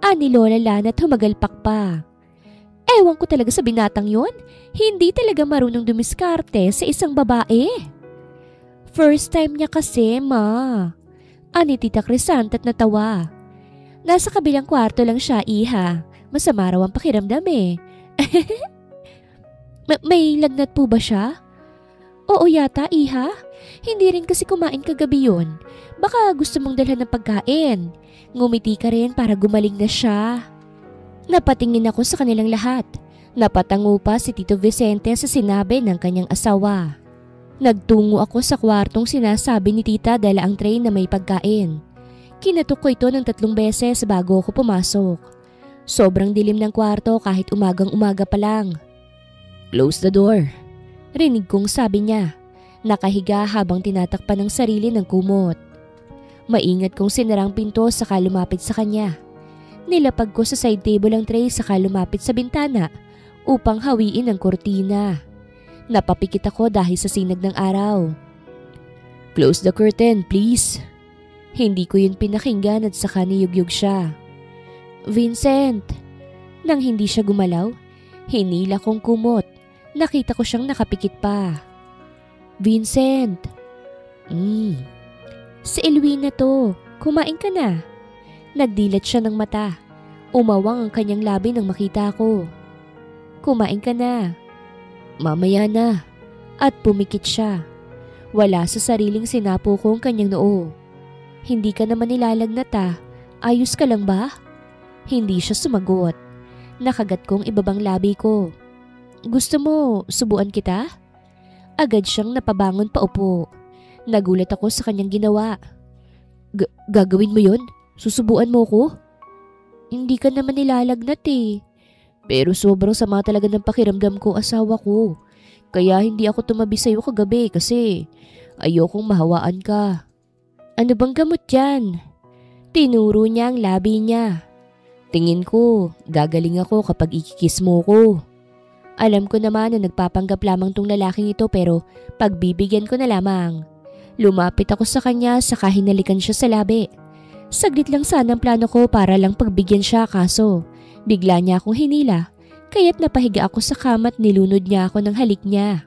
Ani Lola Lana at humagalpak pa. Ewan ko talaga sa binatang yon. Hindi talaga marunong dumiskarte sa isang babae. First time niya kasi, ma. Ani Tita Crisanta at natawa. Nasa kabilang kwarto lang siya, iha. Masama raw ang pakiramdam eh. May lagnat po ba siya? Oo yata, iha. Hindi rin kasi kumain kagabi yun. Baka gusto mong dalhan ng pagkain. Ngumiti ka rin para gumaling na siya. Napatingin ako sa kanilang lahat. Napatango pa si Tito Vicente sa sinabi ng kanyang asawa. Nagtungo ako sa kwartong sinasabi ni Tita dala ang tray na may pagkain. Kinatok ko ito ng 3 beses bago ako pumasok. Sobrang dilim ng kwarto kahit umagang-umaga pa lang. Close the door. Rinig kong sabi niya. Nakahiga habang tinatakpan ng sarili ng kumot. Maingat kong sinarang pinto saka lumapit sa kanya. Nilapag ko sa side table ang tray saka lumapit sa bintana upang hawiin ang kurtina. Napapikit ako dahil sa sinag ng araw. Close the curtain, please. Hindi ko yun pinakinggan at saka niyugyug siya. Vincent! Nang hindi siya gumalaw, hinila kong kumot. Nakita ko siyang nakapikit pa. Vincent! Si Elwina to. Kumain ka na. Nagdilat siya ng mata. Umawang ang kanyang labi nang makita ko. Kumain ka na. Mamaya na. At pumikit siya. Wala sa sariling sinapo ko ang kanyang noo. Hindi ka naman nilalagnat ah. Ayos ka lang ba? Hindi siya sumagot. Nakagat kong ibabang labi ko. Gusto mo subuan kita? Agad siyang napabangon pa upo. Nagulat ako sa kanyang ginawa. Gagawin mo yon? Susubuan mo ko? Hindi ka naman nilalagnat eh. Pero sobrang sama talaga ng pakiramdam ko asawa ko. Kaya hindi ako tumabi sa'yo kagabi kasi ayokong mahawaan ka. Ano bang gamot yan? Tinuro niya ang labi niya. Tingin ko, gagaling ako kapag ikikis mo ko. Alam ko naman na nagpapanggap lamang tong lalaking ito pero pagbibigyan ko na lamang. Lumapit ako sa kanya saka hinalikan siya sa labi. Saglit lang sana ang plano ko para lang pagbigyan siya kaso bigla niya akong hinila kaya't napahiga ako sa kama at nilunod niya ako ng halik niya.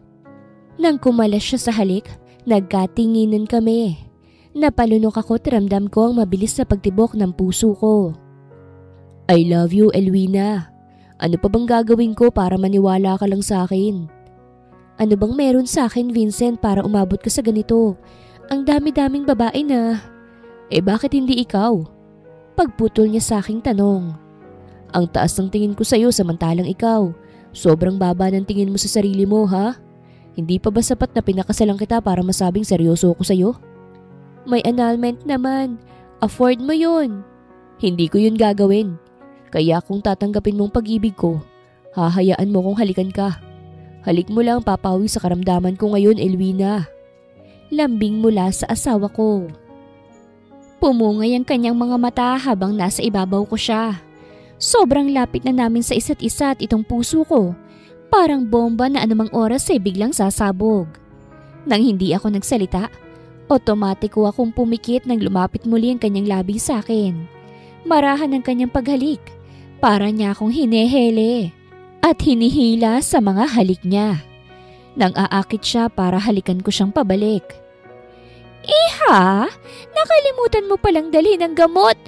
Nang kumalas siya sa halik, nagkatinginan kami. Napalunok ako at ramdam ko ang mabilis na pagtibok ng puso ko. I love you, Elwina. Ano pa bang gagawin ko para maniwala ka lang sa akin? Ano bang meron sa akin, Vincent, para umabot ka sa ganito? Ang dami-daming babae na. Bakit hindi ikaw? Pagputol niya sa aking tanong. Ang taas ng tingin ko sa'yo samantalang ikaw. Sobrang baba ng tingin mo sa sarili mo, ha? Hindi pa ba sapat na pinakasalan kita para masabing seryoso ako sa'yo? May annulment naman. Afford mo yun. Hindi ko yun gagawin. Kaya kung tatanggapin mong pag-ibig ko, hahayaan mo kong halikan ka. Halik mo lang papawi sa karamdaman ko ngayon, Elwina. Lambing mula sa asawa ko. Pumungay ang kanyang mga mata habang nasa ibabaw ko siya. Sobrang lapit na namin sa isa't isa at itong puso ko. Parang bomba na anumang oras ay biglang sasabog. Nang hindi ako nagsalita, otomatiko akong pumikit nang lumapit muli ang kanyang labi sa akin. Marahan ang kanyang paghalik. Para niya akong hinehele at hinihila sa mga halik niya. Nang aakit siya para halikan ko siyang pabalik. Iha, nakalimutan mo palang dalhin ang gamot.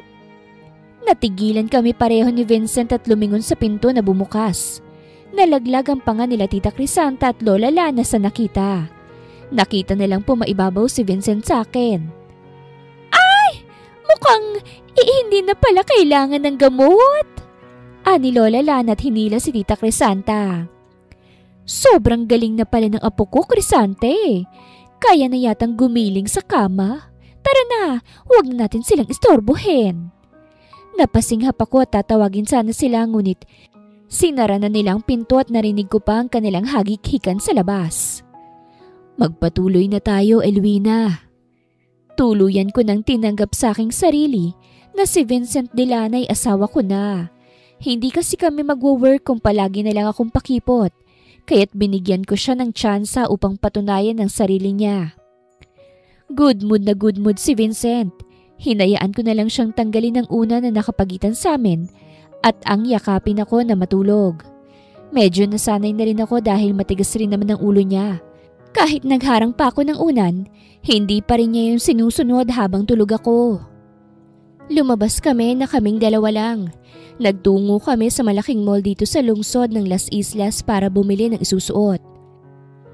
Natigilan kami pareho ni Vincent at lumingon sa pinto na bumukas. Nalaglag ang panga nila Tita Crisanta at Lola Lana sa nakita. Nakita nilang pumaibabaw si Vincent sa akin. Ay! Mukhang hindi na pala kailangan ng gamot. Ani Lola Lana at hinila si Tita Crisanta. Sobrang galing na pala ng apo ko, Crisante. Kaya na yatang gumiling sa kama. Tara na, huwag na natin silang istorbohin. Napasinghap ako at tatawagin sana sila ngunit sinara na nilang pinto at narinig ko pa ang kanilang hagik-hikan sa labas. Magpatuloy na tayo, Elwina. Tuluyan ko nang tinanggap sa aking sarili na si Vincent Delana ay asawa ko na. Hindi kasi kami magwo-work kung palagi na lang akong pakipot, kaya't binigyan ko siya ng tsansa upang patunayan ang sarili niya. Good mood na good mood si Vincent. Hinayaan ko na lang siyang tanggalin ang una na nakapagitan sa amin at ang yakapin ako na matulog. Medyo nasanay na rin ako dahil matigas rin naman ang ulo niya. Kahit nagharang pa ako ng unan, hindi pa rin niya yung sinusunod habang tulog ako. Lumabas kami na kaming dalawa lang. Nagtungo kami sa malaking mall dito sa lungsod ng Las Islas para bumili ng isusuot.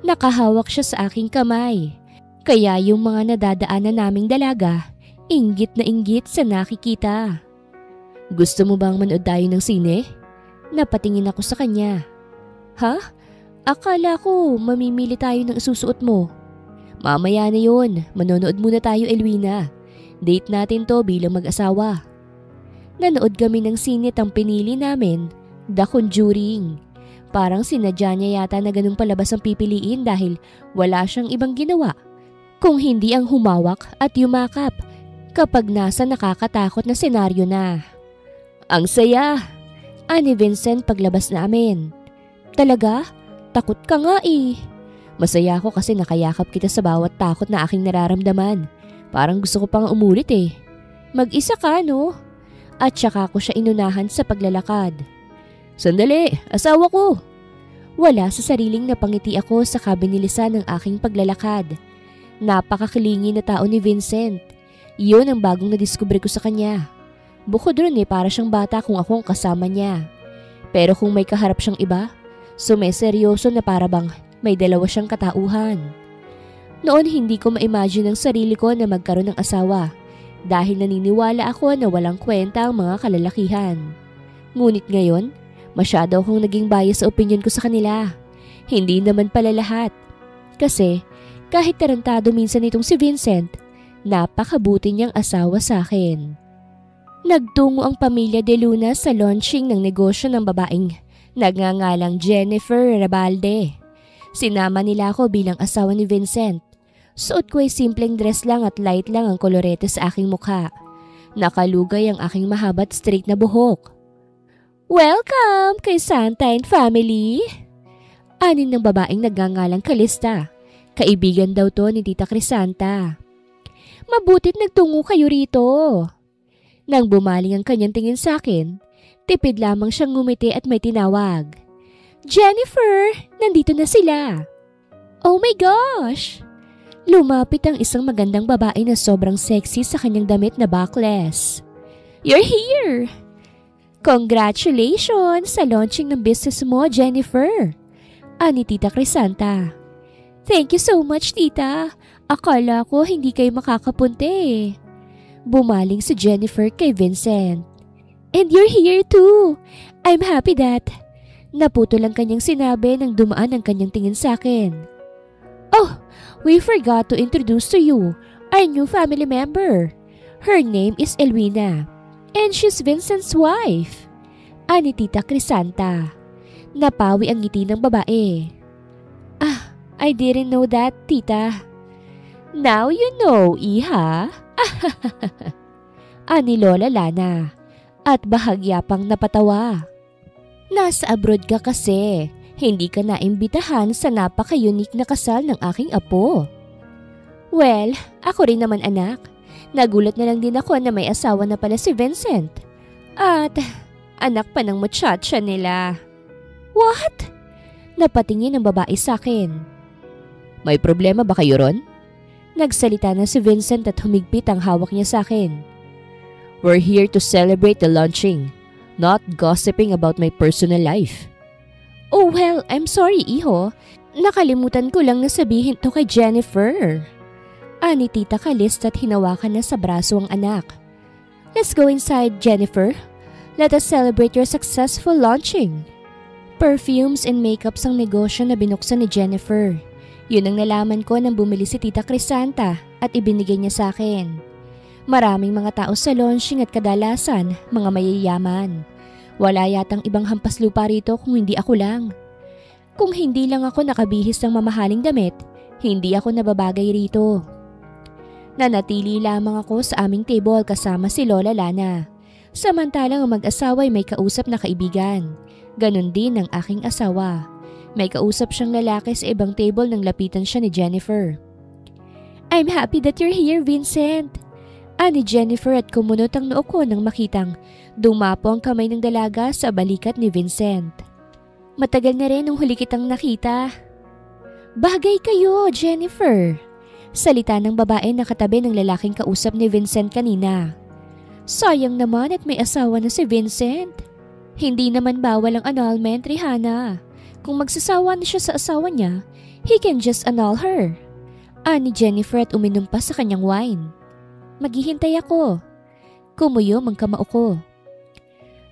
Nakahawak siya sa aking kamay. Kaya yung mga nadadaanan naming dalaga, inggit na inggit sa nakikita. Gusto mo bang manood tayo ng sine? Napatingin ako sa kanya. Ha? Akala ko mamimili tayo ng isusuot mo. Mamaya na yun, manonood muna tayo, Elwina. Date natin to bilang mag-asawa. Nanood kami ng sine at ang pinili namin, The Conjuring. Parang sinadya niya yata na ganung palabas ang pipiliin dahil wala siyang ibang ginawa kung hindi ang humawak at yumakap kapag nasa nakakatakot na senaryo na. Ang saya! Ani Vincent paglabas namin. Talaga? Takot ka nga eh. Masaya ako kasi nakayakap kita sa bawat takot na aking nararamdaman. Parang gusto ko pang umulit eh. Mag-isa ka, no? At saka ko siya inunahan sa paglalakad. Sandali, asawa ko! Wala sa sariling napangiti ako sa kabinilisan ng aking paglalakad. Napakakilingi na tao ni Vincent. Iyon ang bagong nadiskubre ko sa kanya. Bukod ron para siyang bata kung ako ang kasama niya. Pero kung may kaharap siyang iba, sumeseryoso na para bang may dalawa siyang katauhan. Noon hindi ko ma-imagine ang sarili ko na magkaroon ng asawa dahil naniniwala ako na walang kwenta ang mga kalalakihan. Ngunit ngayon, masyado akong naging bias sa opinion ko sa kanila. Hindi naman pala lahat. Kasi kahit tarantado minsan itong si Vincent, napakabuti niyang asawa sa akin. Nagtungo ang pamilya De Luna sa launching ng negosyo ng babaeng nagngangalang Jennifer Rabalde. Sinama nila ako bilang asawa ni Vincent. Suot ko ay simpleng dress lang at light lang ang kolorete sa aking mukha. Nakalugay ang aking mahabat straight na buhok. Welcome kay Santine family! Anin ng babaeng nagngangalang Kalista. Kaibigan daw to ni Tita Crisanta. Mabutit nagtungo kayo rito. Nang bumaling ang kanyang tingin sa akin, tipid lamang siyang ngumiti at may tinawag. Jennifer! Nandito na sila! Oh my gosh! Lumapit ang isang magandang babae na sobrang sexy sa kanyang damit na backless. You're here! Congratulations sa launching ng business mo, Jennifer! Ani Tita Crisanta. Thank you so much, Tita. Akala ko hindi kayo makakapunta eh. Bumaling si Jennifer kay Vincent. And you're here too. I'm happy that... Naputol ang kanyang sinabi nang dumaan ang kanyang tingin sa akin. Oh, we forgot to introduce to you our new family member. Her name is Elwina. And she's Vincent's wife. Ani Tita Crisanta. Napawi ang ngiti ng babae. Ah, I didn't know that, Tita. Now you know, Iha. Ani Lola Lana. At bahagya pang napatawa. Nasa abroad ka kasi. Hindi ka naimbitahan sa napaka-unique na kasal ng aking apo. Well, ako rin naman anak. Nagulat na lang din ako na may asawa na pala si Vincent. At anak pa ng muchacha nila. What? Napatingin ang babae sa akin. May problema ba kayo ron? Nagsalita na si Vincent at humigpit ang hawak niya sa akin. We're here to celebrate the launching, not gossiping about my personal life. Oh well, I'm sorry, Iho. Nakalimutan ko lang na sabihin to kay Jennifer. Ani Tita Calista at hinawakan na sa braso ang anak. Let's go inside, Jennifer. Let us celebrate your successful launching. Perfumes and makeups ang negosyo na binuksan ni Jennifer. Yun ang nalaman ko nang bumili si Tita Crisanta at ibinigay niya sa akin. Maraming mga tao sa launching at kadalasan mga mayayaman. Wala yatang ibang hampas lupa rito kung hindi ako lang. Kung hindi lang ako nakabihis ng mamahaling damit, hindi ako nababagay rito. Nanatili lamang ako sa aming table kasama si Lola Lana. Samantalang ang mag-asawa ay may kausap na kaibigan. Ganon din ang aking asawa. May kausap siyang lalaki sa ibang table nang lapitan siya ni Jennifer. I'm happy that you're here, Vincent. Ani Jennifer at kumunot ang noo ko nang makitang dumapo ang kamay ng dalaga sa balikat ni Vincent. Matagal na rin nung huli kitang nakita. Bagay kayo, Jennifer. Salita ng babae na katabi ng lalaking kausap ni Vincent kanina. Sayang naman at may asawa na si Vincent. Hindi naman bawal ang annulment, Rihanna. Kung magsasawa na siya sa asawa niya, he can just annul her. Ani Jennifer at uminom pa sa kanyang wine. Maghihintay ako. Kumuyom ang kamao ko.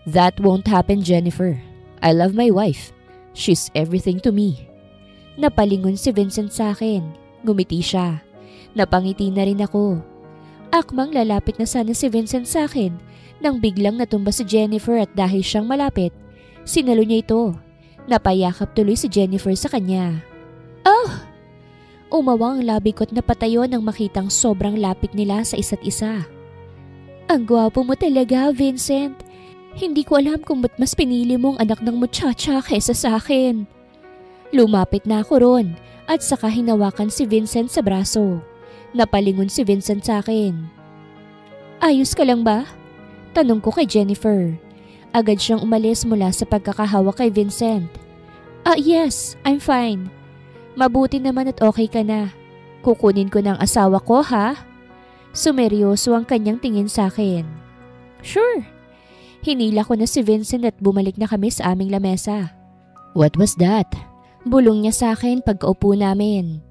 That won't happen, Jennifer. I love my wife. She's everything to me. Napalingon si Vincent sa akin. Ngumiti siya. Napangiti na rin ako. Akmang lalapit na sana si Vincent sa akin nang biglang natumba si Jennifer at dahil siyang malapit, sinalo niya ito. Napayakap tuloy si Jennifer sa kanya. Oh! Umawang labi ko't napatayo nang makitang sobrang lapit nila sa isa't isa. Ang gwapo mo talaga, Vincent. Hindi ko alam kung ba't mas pinili mong anak ng muchacha kaysa sa akin. Lumapit na ako ron at saka hinawakan si Vincent sa braso. Napalingon si Vincent sa akin. Ayos ka lang ba? Tanong ko kay Jennifer. Agad siyang umalis mula sa pagkakahawak kay Vincent. Yes, I'm fine. Mabuti naman at okay ka na. Kukunin ko ng asawa ko, ha? Sumeryoso ang kanyang tingin sa akin. Sure. Hinila ko na si Vincent at bumalik na kami sa aming lamesa. What was that? Bulong niya sa akin pagkaupo namin.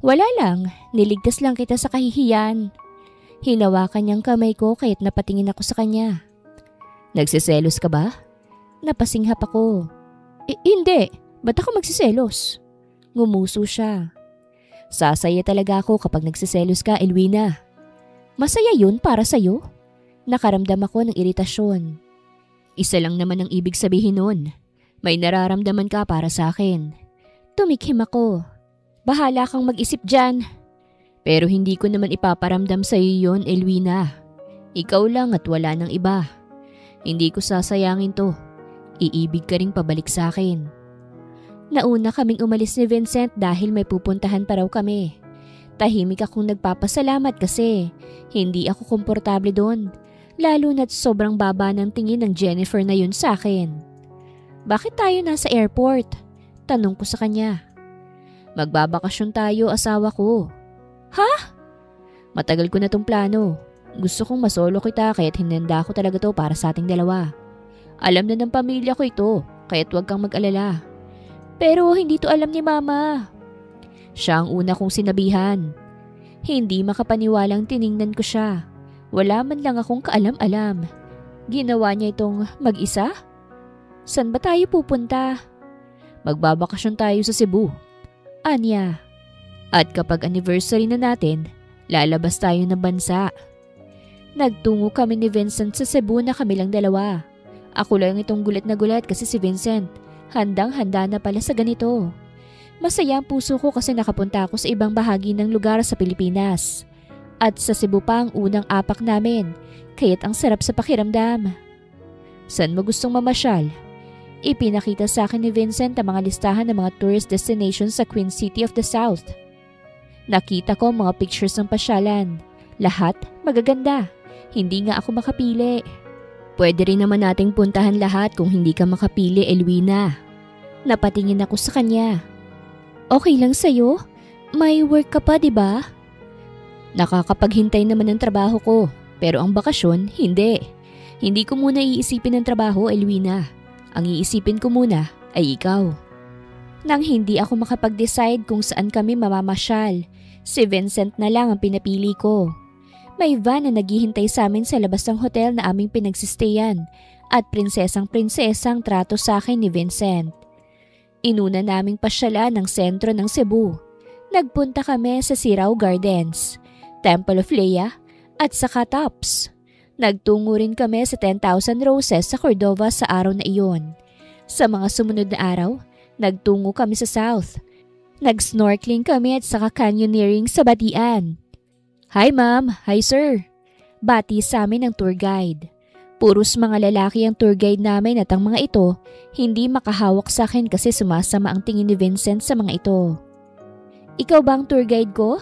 Wala lang, niligtas lang kita sa kahihiyan. Hinawakan niyang kamay ko kaya't napatingin ako sa kanya. Nagsiselos ka ba? Napasinghap ako. Hindi, ba't ako magsiselos? Ngumuso siya. Sasaya talaga ako kapag nagsiselos ka, Elwina. Masaya yun para sa'yo? Nakaramdam ako ng iritasyon. Isa lang naman ang ibig sabihin nun. May nararamdaman ka para sa akin. Tumikhim ako. Bahala kang mag-isip dyan. Pero hindi ko naman ipaparamdam sa iyo yun, Elwina. Ikaw lang at wala nang iba. Hindi ko sasayangin to. Iibig ka ring pabalik sa akin. Nauna kaming umalis ni Vincent dahil may pupuntahan pa raw kami. Tahimik akong nagpapasalamat kasi hindi ako komportable doon. Lalo na't sobrang baba ng tingin ng Jennifer na yun sa akin. Bakit tayo nasa airport? Tanong ko sa kanya. Magbabakasyon tayo, asawa ko. Ha? Matagal ko na tong plano. Gusto kong masolo kita kaya't hinanda ko talaga to para sa ating dalawa. Alam na ng pamilya ko ito, kaya't huwag kang mag-alala. Pero hindi to alam ni Mama. Siya ang una kong sinabihan. Hindi makapaniwalang tiningnan ko siya. Wala man lang akong kaalam-alam. Ginawa niya itong mag-isa? San ba tayo pupunta? Magbabakasyon tayo sa Cebu. Anya. At kapag anniversary na natin, lalabas tayo ng bansa. Nagtungo kami ni Vincent sa Cebu na kami lang dalawa. Ako lang itong gulat na gulat kasi si Vincent, handang-handa na pala sa ganito. Masaya ang puso ko kasi nakapunta ako sa ibang bahagi ng lugar sa Pilipinas. At sa Cebu pa ang unang apak namin, kaya't ang sarap sa pakiramdam. Saan mo gustong mamasyal? Ipinakita sa akin ni Vincent ang mga listahan ng mga tourist destinations sa Queen City of the South. Nakita ko mga pictures ng pasyalan. Lahat magaganda. Hindi nga ako makapili. Pwede rin naman nating puntahan lahat kung hindi ka makapili, Elwina. Napatingin ako sa kanya. Okay lang sa'yo? May work ka pa, diba? Nakakapaghintay naman ng trabaho ko, pero ang bakasyon, hindi. Hindi ko muna iisipin ang trabaho, Elwina. Ang iisipin ko muna ay ikaw. Nang hindi ako makapag-decide kung saan kami mamamasyal, si Vincent na lang ang pinapili ko. May van na naghihintay sa amin sa labas ng hotel na aming pinagsistayan at prinsesang-prinsesang trato sa akin ni Vincent. Inuna naming pasyalan ng sentro ng Cebu. Nagpunta kami sa Sirao Gardens, Temple of Lea at saka Tops. Nagtungo rin kami sa 10,000 Roses sa Cordova sa araw na iyon. Sa mga sumunod na araw, nagtungo kami sa South. Nag-snorkeling kami at saka canyoneering sa Batian. Hi ma'am, hi sir. Bati sa amin ng tour guide. Puros mga lalaki ang tour guide namin at ang mga ito hindi makahawak sa akin kasi sumasama ang tingin ni Vincent sa mga ito. Ikaw ba ang tour guide ko?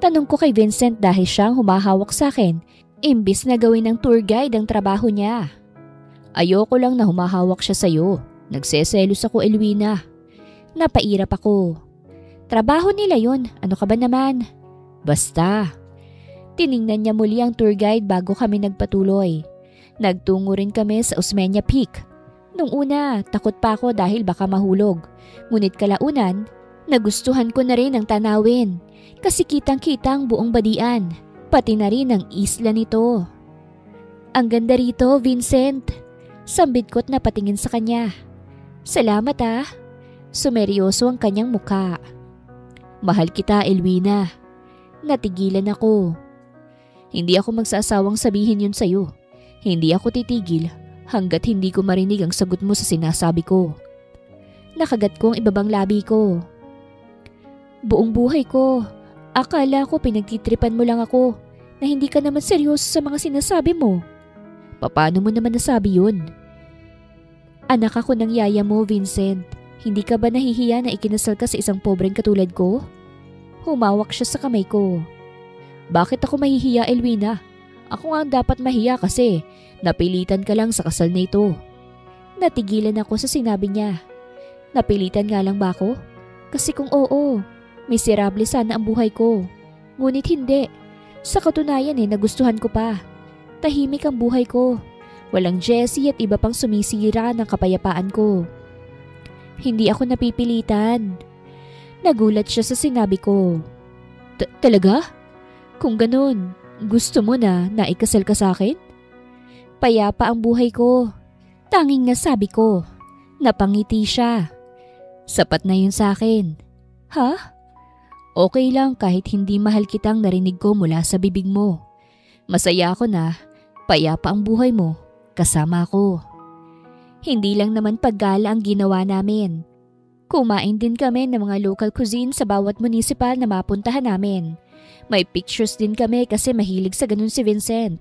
Tanong ko kay Vincent dahil siyang humahawak sa akin, imbis na gawin ng tour guide ang trabaho niya. Ayoko lang na humahawak siya sa'yo. Nagseselos ako, Elwina. Napairap ako. Trabaho nila yun, ano ka ba naman? Basta. Tiningnan niya muli ang tour guide bago kami nagpatuloy. Nagtungo rin kami sa Osmeña Peak. Nung una, takot pa ako dahil baka mahulog. Ngunit kalaunan, nagustuhan ko na rin ang tanawin. Kasi kitang-kita ang buong Badian, pati na rin ang isla nito. Ang ganda rito, Vincent. Sambit ko't napatingin sa kanya. Salamat ah. Sumeryoso ang kanyang muka. Mahal kita, Elwina. Natigilan ako. Hindi ako magsasawang sabihin yun sa'yo. Hindi ako titigil hanggat hindi ko marinig ang sagot mo sa sinasabi ko. Nakagat ko ang ibabang labi ko. Buong buhay ko, akala ko pinagtitripan mo lang ako na hindi ka naman seryoso sa mga sinasabi mo. Paano mo naman nasabi yun? Anak ako ng yaya mo, Vincent. Hindi ka ba nahihiya na ikinasal ka sa isang pobreng katulad ko? Humawak siya sa kamay ko. Bakit ako mahihiya, Elwina? Ako nga ang dapat mahiya kasi napilitan ka lang sa kasal na ito. Natigilan ako sa sinabi niya. Napilitan nga lang ba ako? Kasi kung oo, miserable sana ang buhay ko. Ngunit hindi. Sa katunayan nagustuhan ko pa. Tahimik ang buhay ko. Walang Jessie at iba pang sumisira ng kapayapaan ko. Hindi ako napipilitan. Nagulat siya sa sinabi ko. Talaga? Kung ganun, gusto mo na naikasal ka sa akin? Payapa ang buhay ko. Tanging nasabi ko. Napangiti siya. Sapat na yun sa akin. Ha? Okay lang kahit hindi mahal kitang narinig ko mula sa bibig mo. Masaya ako na payapa ang buhay mo kasama ko. Hindi lang naman paggala ang ginawa namin. Kumain din kami ng mga local cuisine sa bawat municipal na mapuntahan namin. May pictures din kami kasi mahilig sa ganun si Vincent.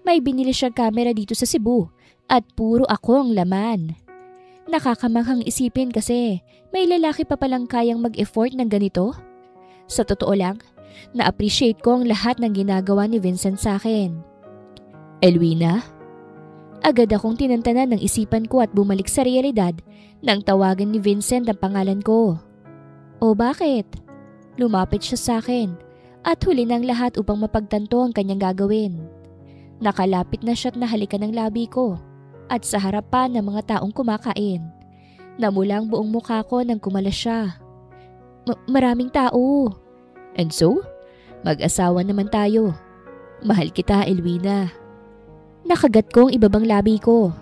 May binili siyang camera dito sa Cebu at puro ako ang laman. Nakakamanghang isipin kasi may lalaki pa palang kayang mag-effort ng ganito. Sa totoo lang, na-appreciate ko ang lahat ng ginagawa ni Vincent sa akin. Elwina? Agad akong tinantanan ng isipan ko at bumalik sa realidad nang tawagan ni Vincent ang pangalan ko. O bakit? Lumapit siya sa akin at huli ng lahat upang mapagtanto ang kanyang gagawin. Nakalapit na siya at nahalikan ng labi ko at sa harapan ng mga taong kumakain. Namula ang buong mukha ko nang kumalas siya. Maraming tao. And so? Mag-asawa naman tayo. Mahal kita, Elwina. Nakagat ko ang ibabang labi ko.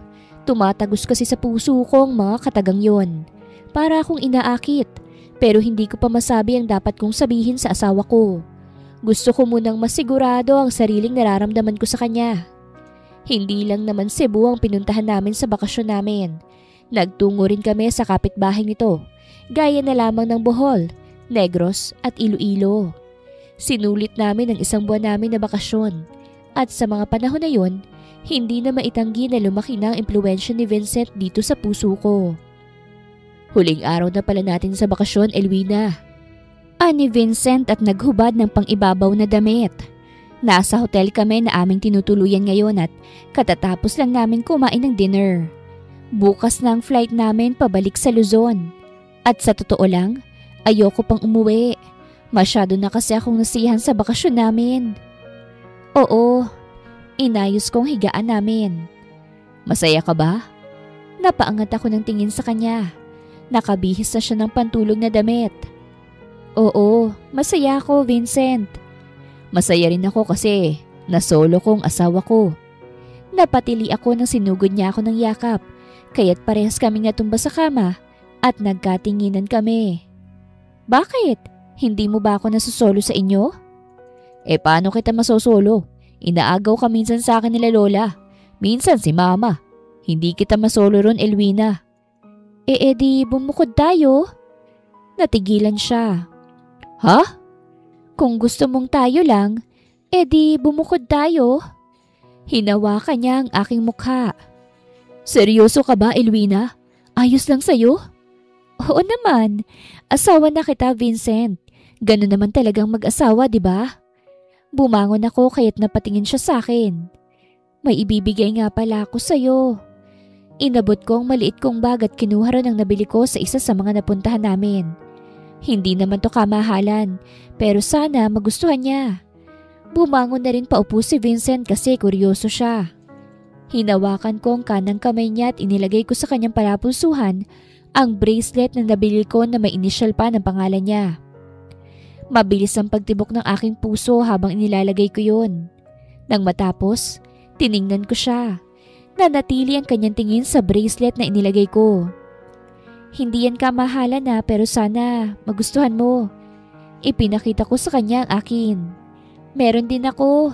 Tumatagos kasi sa puso ko ang mga katagang yon. Para akong inaakit, pero hindi ko pa masabi ang dapat kong sabihin sa asawa ko. Gusto ko munang masigurado ang sariling nararamdaman ko sa kanya. Hindi lang naman Cebu ang pinuntahan namin sa bakasyon namin. Nagtungo rin kami sa kapitbahay nito, gaya na lamang ng Bohol, Negros at Iloilo. Sinulit namin ang isang buwan namin na bakasyon at sa mga panahon na yon, hindi na maitanggi na lumaki na ang impluwensya ni Vincent dito sa puso ko. Huling araw na pala natin sa bakasyon, Elwina. Ani Vincent at naghubad ng pang-ibabaw na damit. Nasa hotel kami na aming tinutuluyan ngayon at katatapos lang namin kumain ng dinner. Bukas na ang flight namin pabalik sa Luzon. At sa totoo lang, ayoko pang umuwi. Masyado na kasi akong nasiyahan sa bakasyon namin. Oo, inayos kong higaan namin. Masaya ka ba? Napaangat ako ng tingin sa kanya. Nakabihis na siya ng pantulog na damit. Oo, masaya ako, Vincent. Masaya rin ako kasi nasolo kong asawa ko. Napatili ako nang sinugod niya ako ng yakap, kaya't parehas kaming natumba sa kama at nagkatinginan kami. Bakit? Hindi mo ba ako nasusolo sa inyo? Paano kita masosolo? Inaagaw ka minsan sa akin nila Lola. Minsan si Mama. Hindi kita masolo ron, Elwina. Di bumukod tayo. Natigilan siya. Ha? Kung gusto mong tayo lang, di bumukod tayo. Hinawakan niya ang aking mukha. Seryoso ka ba, Elwina? Ayos lang sa'yo? Oo naman. Asawa na kita, Vincent. Ganun naman talagang mag-asawa, di ba? Bumangon ako kaya't napatingin siya sa akin. May ibibigay nga pala ako sa'yo. Inabot ko ang maliit kong bag at kinuha rin ang nabili ko sa isa sa mga napuntahan namin. Hindi naman to kamahalan, pero sana magustuhan niya. Bumangon na rin paupo si Vincent kasi kuryoso siya. Hinawakan ko ang kanang kamay niya at inilagay ko sa kanyang palapulsuhan ang bracelet na nabili ko na may initial pa ng pangalan niya. Mabilis ang pagtibok ng aking puso habang inilalagay ko yun. Nang matapos, tiningnan ko siya. Nanatili ang kanyang tingin sa bracelet na inilagay ko. Hindi yan kamahalan na pero sana magustuhan mo. Ipinakita ko sa kanya ang akin. Meron din ako.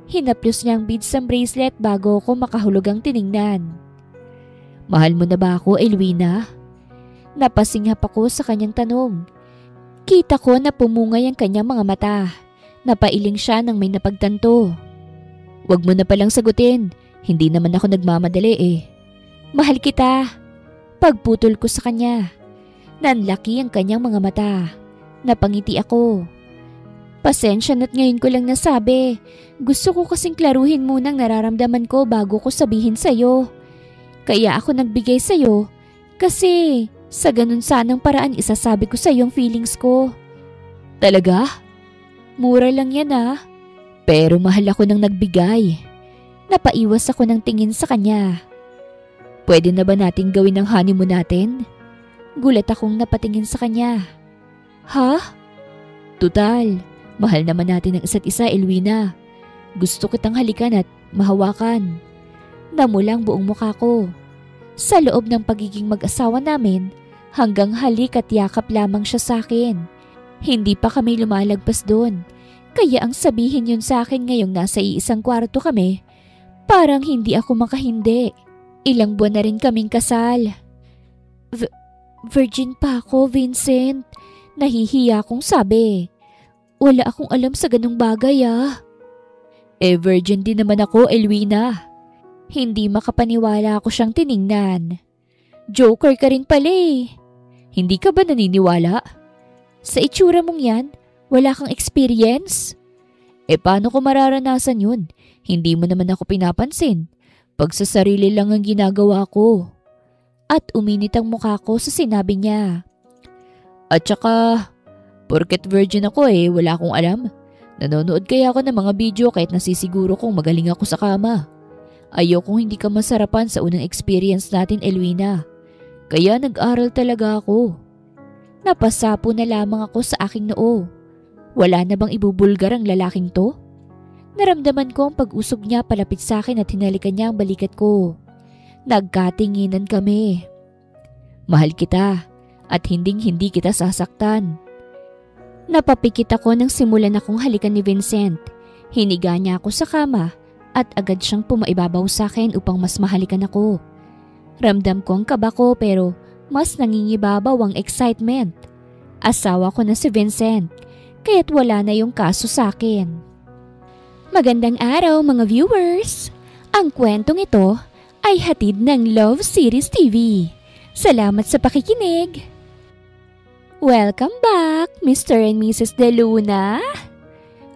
Hinaplos niya ang beads ng bracelet bago ako makahulog ang tiningnan. Mahal mo na ba ako, Elwina? Napasinghap ako sa kanyang tanong. Kita ko na pumungay ang kanyang mga mata. Napailing siya nang may napagtanto. Huwag mo na palang sagutin. Hindi naman ako nagmamadali eh. Mahal kita. Pagputol ko sa kanya. Nanlaki ang kanyang mga mata. Napangiti ako. Pasensya na't ngayon ko lang nasabi. Gusto ko kasing klaruhin muna ang nararamdaman ko bago ko sabihin sa'yo. Kaya ako nagbigay sa'yo kasi sa ganun sanang paraan isasabi ko sa'yo ang feelings ko. Talaga? Mura lang yan ah. Pero mahal ako nang nagbigay. Napaiwas ako ng tingin sa kanya. Pwede na ba nating gawin ang honeymoon natin? Gulat akong napatingin sa kanya. Ha? Tutal, mahal naman natin ang isa't isa, Elwina. Gusto kitang halikan at mahawakan. Namulang buong mukha ko. Sa loob ng pagiging mag-asawa namin, hanggang halik at yakap lamang siya sa akin. Hindi pa kami lumalagpas doon. Kaya ang sabihin yun sa akin ngayong nasa iisang kwarto kami, parang hindi ako makahindi. Ilang buwan na rin kaming kasal. Virgin pa ako, Vincent. Nahihiya akong sabi. Wala akong alam sa ganung bagay ah. Virgin din naman ako, Elwina. Hindi makapaniwala ako siyang tiningnan. Joker ka rin pala eh. Hindi ka ba naniniwala? Sa itsura mong yan, wala kang experience? Paano ko mararanasan yun? Hindi mo naman ako pinapansin. Pag sa sarili lang ang ginagawa ko. At uminit ang mukha ko sa sinabi niya. At saka, porket virgin ako wala akong alam. Nanonood kaya ako ng mga video kahit nasisiguro kong magaling ako sa kama. Ayokong hindi ka masarapan sa unang experience natin, Elwina. Kaya nag-aral talaga ako. Napasapo na lamang ako sa aking noo. Wala na bang ibubulgar ang lalaking to? Naramdaman ko ang pag-usog niya palapit sa akin at hinalikan niya ang balikat ko. Nagkatinginan kami. Mahal kita at hinding-hindi kita sasaktan. Napapikit ako nang simulan akong halikan ni Vincent. Hiniga niya ako sa kama at agad siyang pumaibabaw sa akin upang mas mahalikan ako. Ramdam ko ang kaba ko pero mas nangingibabaw ang excitement. Asawa ko na si Vincent, kaya't wala na yung kaso sa akin. Magandang araw mga viewers! Ang kwentong ito ay hatid ng Love Series TV. Salamat sa pakikinig! Welcome back, Mr. and Mrs. De Luna!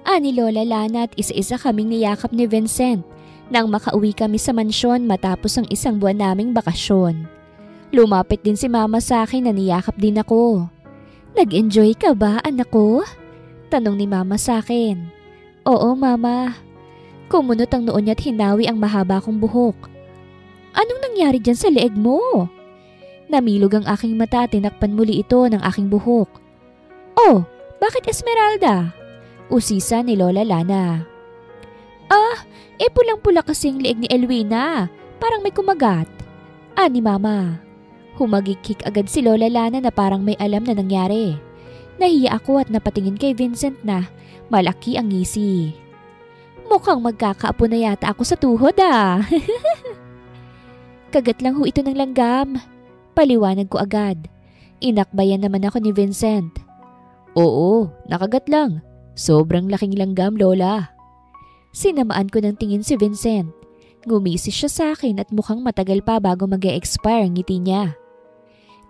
Ani Lola Lana at isa-isa kaming niyakap ni Vincent nang makauwi kami sa mansyon matapos ang isang buwan naming bakasyon. Lumapit din si Mama sa akin na niyakap din ako. Nag-enjoy ka ba, anak ko? Tanong ni Mama sa akin. Oo, Mama. Kumunot ang noo niya at hinawi ang mahaba kong buhok. Anong nangyari dyan sa leeg mo? Namilog ang aking mata at tinakpan muli ito ng aking buhok. Oh, bakit Esmeralda? Usisa ni Lola Lana. Pulang-pula kasing leeg ni Elwina. Parang may kumagat. Ni Mama. Humagikik agad si Lola Lana na parang may alam na nangyari. Nahiya ako at napatingin kay Vincent na malaki ang ngisi. Mukhang magkakaapo na yata ako sa tuhod Kagat lang ho ito ng langgam. Paliwanag ko agad. Inakbayan naman ako ni Vincent. Oo, nakagat lang. Sobrang laking langgam, Lola. Sinamaan ko ng tingin si Vincent. Ngumisi siya sa akin at mukhang matagal pa bago mag-e-expire ang ngiti niya.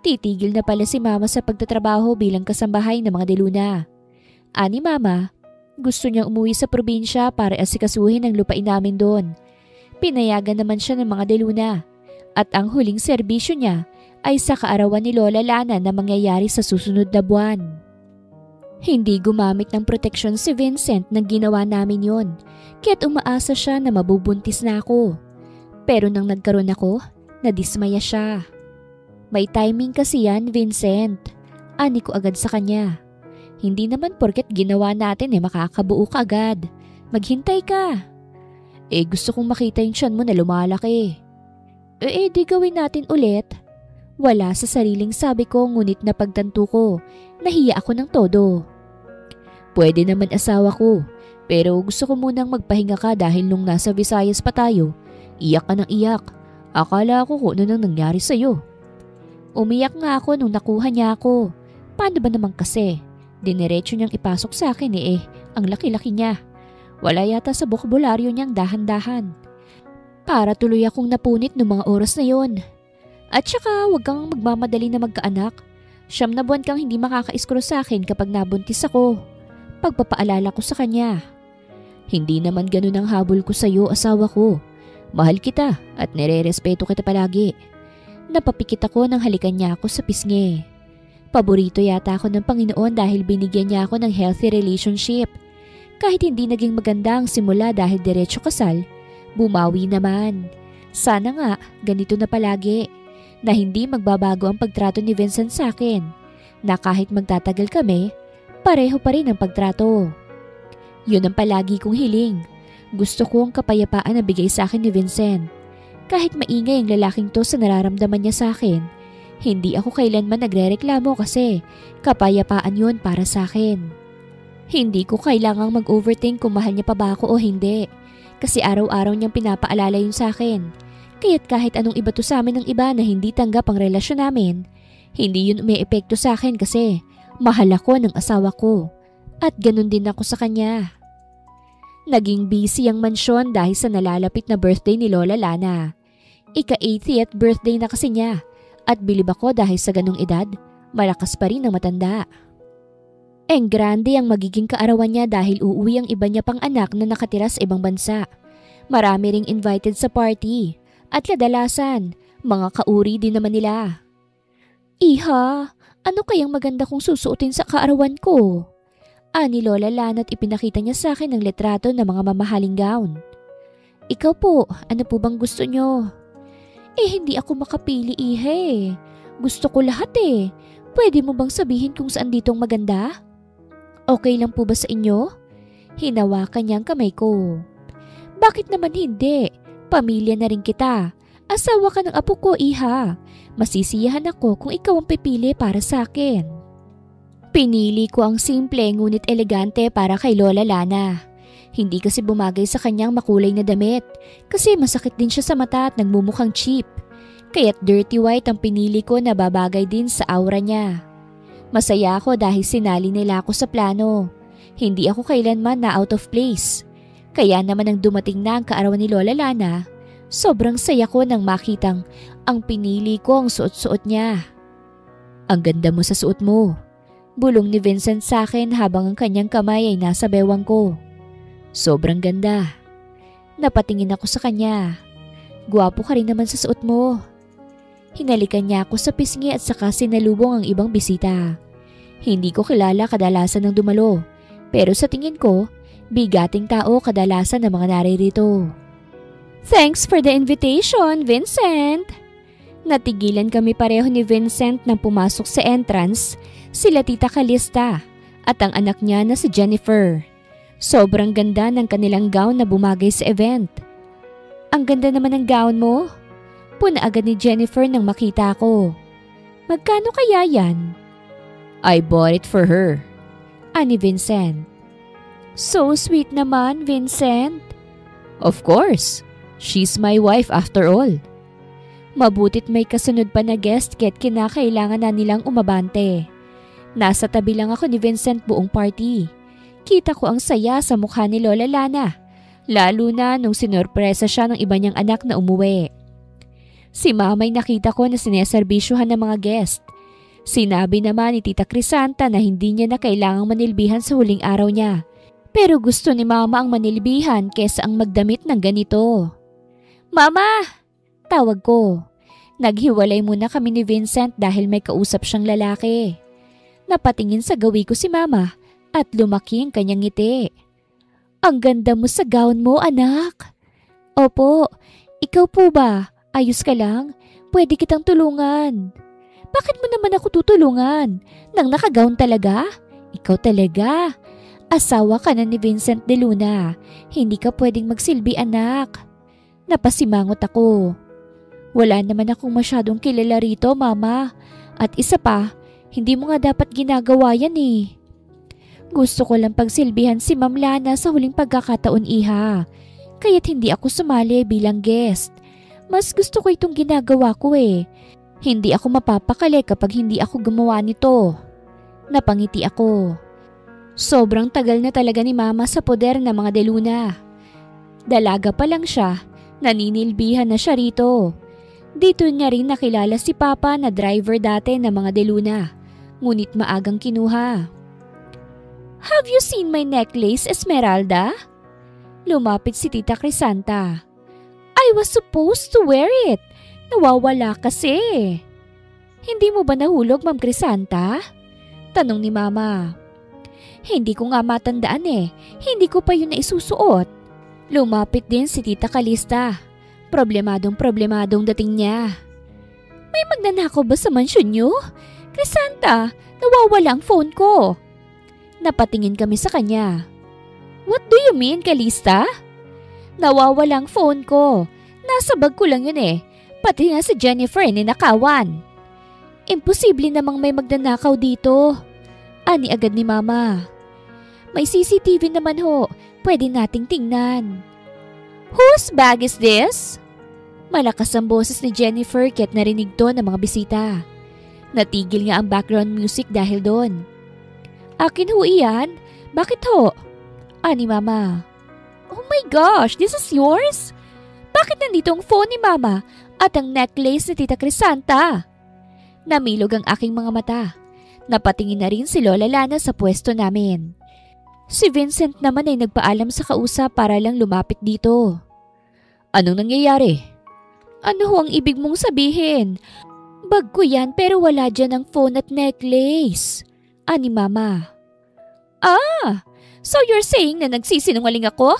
Titigil na pala si Mama sa pagtatrabaho bilang kasambahay ng mga De Luna. Ani Mama, gusto niya umuwi sa probinsya para asikasuhin ang lupain namin doon. Pinayagan naman siya ng mga De Luna. At ang huling serbisyo niya ay sa kaarawan ni Lola Lana na mangyayari sa susunod na buwan. Hindi gumamit ng proteksyon si Vincent nang ginawa namin yon, kaya't umaasa siya na mabubuntis na ako. Pero nang nagkaroon ako, nadismaya siya. May timing kasi yan, Vincent. Ani ko agad sa kanya. Hindi naman porket ginawa natin makakabuo ka agad. Maghintay ka. Gusto kong makita yung tiyan mo na lumalaki. Di gawin natin ulit. Wala sa sariling sabi ko ngunit napagtanto ko. Nahiya ako ng todo. Pwede naman asawa ko, pero gusto ko munang magpahinga ka dahil nung nasa Visayas pa tayo, iyak ka ng iyak. Akala ko kung ano nang nangyari sa'yo. Umiyak nga ako nung nakuha niya ako. Paano ba naman kasi? Dinerecho niyang ipasok sa akin ang laki-laki niya. Wala yata sa bokabularyo niyang dahan-dahan. Para tuloy akong napunit noong mga oras na yon. At saka huwag kang magmamadali na magkaanak. 9 na buwan kang hindi makaka-iskro sa akin kapag nabuntis ako. Pagpapaalala ko sa kanya. Hindi naman ganun ang habol ko sa iyo, asawa ko. Mahal kita at nire-respeto kita palagi. Napapikit ako nang halikan niya ako sa pisngi. Paborito yata ako ng Panginoon dahil binigyan niya ako ng healthy relationship. Kahit hindi naging maganda ang simula dahil diretso kasal, bumawi naman. Sana nga ganito na palagi. Na hindi magbabago ang pagtrato ni Vincent sa akin. Na kahit magtatagal kami, pareho pa rin ang pagtrato. Yun ang palagi kong hiling. Gusto ko ang kapayapaan na bigay sa akin ni Vincent. Kahit maingay ang lalaking to sa nararamdaman niya sa akin, hindi ako kailanman nagrereklamo kasi kapayapaan yun para sa akin. Hindi ko kailangang mag-overthink kung mahal niya pa ba ako o hindi. Kasi araw-araw niyang pinapaalala yun sa akin. Kaya't kahit anong iba to sa amin ng iba na hindi tanggap ang relasyon namin, hindi yun umiepekto sa akin kasi mahal ako ng asawa ko. At ganun din ako sa kanya. Naging busy ang mansyon dahil sa nalalapit na birthday ni Lola Lana. Ika-80th birthday na kasi niya at bilib ako dahil sa ganung edad, malakas pa rin ang matanda. Grande ang magiging kaarawan niya dahil uuwi ang iba niya pang anak na nakatira sa ibang bansa. Marami ring invited sa party at kadalasan, mga kauri din naman nila. Iha, ano kayang maganda kong susuotin sa kaarawan ko? Ani Lola Lana at ipinakita niya sa akin ang litrato ng mga mamahaling gown. Ikaw po, ano po bang gusto nyo? Hindi ako makapili ihe. Gusto ko lahat eh. Pwede mo bang sabihin kung saan ditong maganda? Okay lang po ba sa inyo? Hinawakan niya ang kamay ko. Bakit naman hindi? Pamilya na rin kita. Asawa ka ng apo ko, iha. Masisiyahan ako kung ikaw ang pipili para sa akin. Pinili ko ang simple ngunit elegante para kay Lola Lana. Hindi kasi bumagay sa kanyang makulay na damit kasi masakit din siya sa mata at nagmumukhang cheap. Kaya't dirty white ang pinili ko na babagay din sa aura niya. Masaya ako dahil sinali nila ako sa plano. Hindi ako kailanman na out of place. Kaya naman nang dumating na ang kaarawan ni Lola Lana, sobrang saya ko nang makitang ang pinili ko ang suot-suot niya. Ang ganda mo sa suot mo. Bulong ni Vincent sa akin habang ang kanyang kamay ay nasa bewang ko. Sobrang ganda. Napatingin ako sa kanya. Gwapo ka rin naman sa suot mo. Hinalikan niya ako sa pisngi at saka sinalubong ang ibang bisita. Hindi ko kilala kadalasan ng dumalo, pero sa tingin ko, bigating tao kadalasan ng mga naririto. Thanks for the invitation, Vincent! Natigilan kami pareho ni Vincent nang pumasok sa entrance, sila Tita Calista at ang anak niya na si Jennifer. Sobrang ganda ng kanilang gown na bumagay sa event. Ang ganda naman ng gown mo. Puna agad ni Jennifer nang makita ko. Magkano kaya yan? I bought it for her. Ani Vincent. So sweet naman, Vincent. Of course. She's my wife after all. Mabutit may kasunod pa na guest kaya't kinakailangan na nilang umabante. Nasa tabi lang ako ni Vincent buong party. Kita ko ang saya sa mukha ni Lola Lana, lalo na nung sinorpresa siya ng iba niyang anak na umuwi. Si Mamay nakita ko na sineserbisyuhan ng mga guest. Sinabi naman ni Tita Crisanta na hindi niya na kailangang manilbihan sa huling araw niya. Pero gusto ni Mama ang manilbihan kesa ang magdamit ng ganito. Mama! Tawag ko. Naghiwalay muna kami ni Vincent dahil may kausap siyang lalaki. Napatingin sa gawi ko si Mama at lumaki ang kanyang ngiti. Ang ganda mo sa gown mo, anak. Opo, ikaw po ba? Ayos ka lang? Pwede kitang tulungan. Bakit mo naman ako tutulungan? Nang nakagown talaga? Ikaw talaga. Asawa ka na ni Vincent de Luna. Hindi ka pwedeng magsilbi, anak. Napasimangot ako. Wala naman akong masyadong kilala rito, Mama. At isa pa, hindi mo nga dapat ginagawa yan eh. Gusto ko lang pagsilbihan si Ma'am Lana sa huling pagkakataon, iha. Kaya't hindi ako sumali bilang guest. Mas gusto ko itong ginagawa ko eh. Hindi ako mapapakali kapag hindi ako gumawa nito. Napangiti ako. Sobrang tagal na talaga ni Mama sa poder ng mga de Luna. Dalaga pa lang siya, naninilbihan na siya rito. Dito niya rin nakilala si Papa na driver dati ng mga de Luna, ngunit maagang kinuha. Have you seen my necklace, Esmeralda? Lumapit si Tita Crisanta. I was supposed to wear it. Nawawala kasi. Hindi mo ba nahulog, Ma'am Crisanta? Tanong ni Mama. Hindi ko nga matandaan eh. Hindi ko pa yun na isusuot. Lumapit din si Tita Calista. Problemadong dating niya. May magnanakaw ba sa mansyon niyo? Crisanta, nawawala ang phone ko. Napatingin kami sa kanya. What do you mean, Calista? Nawawala ang phone ko. Nasa bag ko lang yun eh. Pati nga si Jennifer ninakawan. Imposible namang may magnanakaw dito. Ani agad ni Mama. May CCTV naman ho. Pwede nating tingnan. Whose bag is this? Malakas ang boses ni Jennifer kaya't narinig to ng mga bisita. Natigil nga ang background music dahil doon. Akin ho iyan? Bakit ho? Ani Mama. Oh my gosh, this is yours? Bakit nandito ang phone ni Mama at ang necklace ni Tita Crisanta? Namilog ang aking mga mata. Napatingin na rin si Lola Lana sa pwesto namin. Si Vincent naman ay nagpaalam sa kausap para lang lumapit dito. Anong nangyayari? Ano ho ang ibig mong sabihin? Bag ko yan pero wala dyan ang phone at necklace. Ani Mama. So you're saying na nagsisinungaling ako?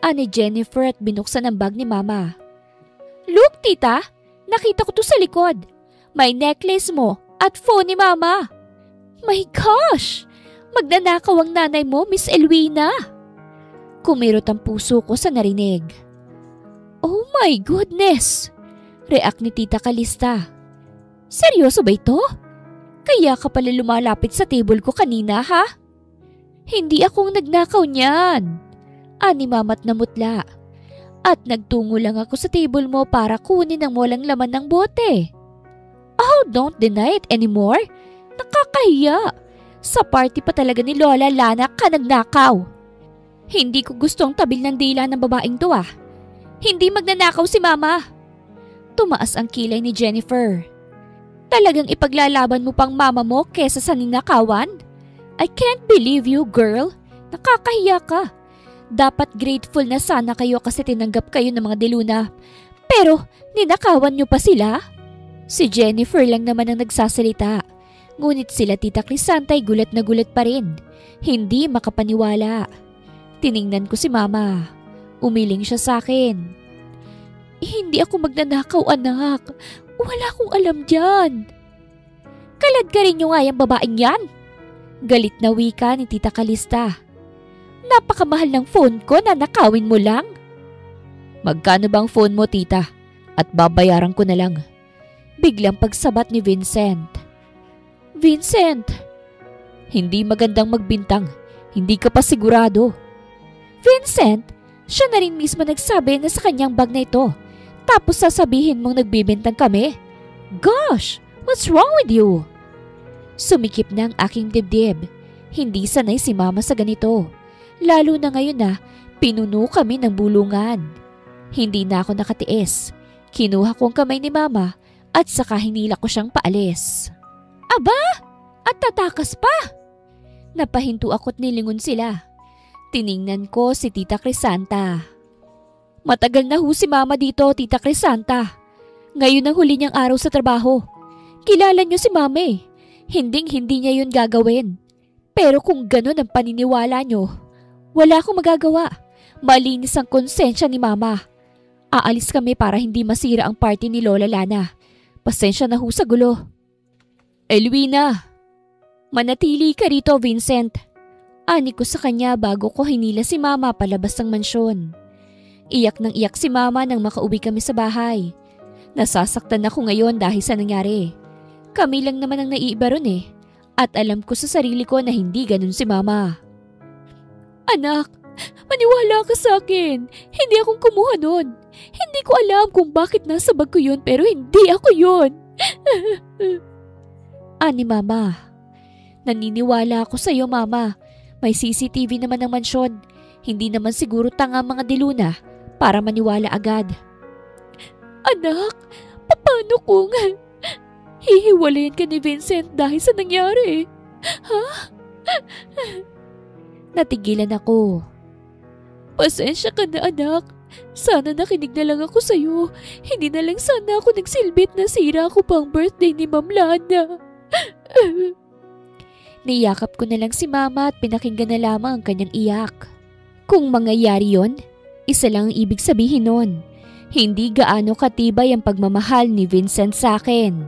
Ani Jennifer at binuksan ang bag ni Mama. Look, tita, nakita ko to sa likod. May necklace mo at phone ni Mama. My gosh! Magnanakaw ang nanay mo, Miss Elwina. Kumirot ang puso ko sa narinig. Oh my goodness! React ni Tita Calista. Seryoso ba ito? Kaya ka pala lumalapit sa table ko kanina, ha? Hindi akong nagnakaw niyan. Ani Mama't namutla. At nagtungo lang ako sa table mo para kunin ang walang laman ng bote. Oh, don't deny it anymore. Nakakahiya. Sa party pa talaga ni Lola Lana ka nagnakaw. Hindi ko gustong tabil ng dila ng babaeng to ah. Hindi magnanakaw si Mama. Tumaas ang kilay ni Jennifer. Talagang ipaglalaban mo pang mama mo kesa sa ninakawan? I can't believe you, girl. Nakakahiya ka. Dapat grateful na sana kayo kasi tinanggap kayo ng mga diluna. Pero ninakawan niyo pa sila? Si Jennifer lang naman ang nagsasalita. Ngunit sila Tita Crisanta ay gulat na gulat pa rin. Hindi makapaniwala. Tiningnan ko si Mama. Umiling siya sa akin. Hindi ako magnanakaw, anak. Wala akong alam dyan. Kalad ka rin yung nga yung babaeng yan. Galit na wika ni Tita Calista. Napakamahal ng phone ko na nakawin mo lang. Magkano bang phone mo, tita? At babayaran ko na lang. Biglang pagsabat ni Vincent. Vincent! Hindi magandang magbintang. Hindi ka pa sigurado. Vincent, siya na rin mismo nagsabi na sa kanyang bag na ito. Tapos sasabihin mong nagbibintang kami? Gosh, what's wrong with you? Sumikip na ang aking dibdib. Hindi sanay si Mama sa ganito. Lalo na ngayon na pinuno kami ng bulungan. Hindi na ako nakatiis. Kinuha ko ang kamay ni Mama at saka hinila ko siyang paalis. Aba! At tatakas pa! Napahinto ako't nilingon sila. Tiningnan ko si Tita Crisanta. Matagal na ho si Mama dito, Tita Crisanta. Ngayon ang huli niyang araw sa trabaho. Kilala niyo si Mama eh. Hinding-hindi niya yun gagawin. Pero kung ganun ang paniniwala niyo, wala akong magagawa. Malinis ang konsensya ni Mama. Aalis kami para hindi masira ang party ni Lola Lana. Pasensya na ho sa gulo. Elwina! Manatili ka rito, Vincent. Ani ko sa kanya bago ko hinila si Mama palabas ng mansyon. Iyak nang iyak si Mama nang makauwi kami sa bahay. Nasasaktan ako ngayon dahil sa nangyari. Kami lang naman ang naiiba ron eh. At alam ko sa sarili ko na hindi ganun si Mama. Anak, maniwala ka sa akin. Hindi akong kumuha nun. Hindi ko alam kung bakit nasa bag ko yun pero hindi ako yun. Ani Mama. Naniniwala ako sa iyo, Mama. May CCTV naman ng mansyon. Hindi naman siguro tanga mga diluna para maniwala agad. Anak, paano kung hihiwalayan ka ni Vincent dahil sa nangyari? Ha? Natigilan ako. Pasensya ka na, anak. Sana nakinig na lang ako sa'yo. Hindi na lang sana ako nagsilbit na sira ako pang birthday ni Ma'am Lana. Niyakap ko na lang si Mama at pinakinggan na lamang ang kanyang iyak. Kung mangyayari yon, isa lang ang ibig sabihin nun. Hindi gaano katibay ang pagmamahal ni Vincent sa akin.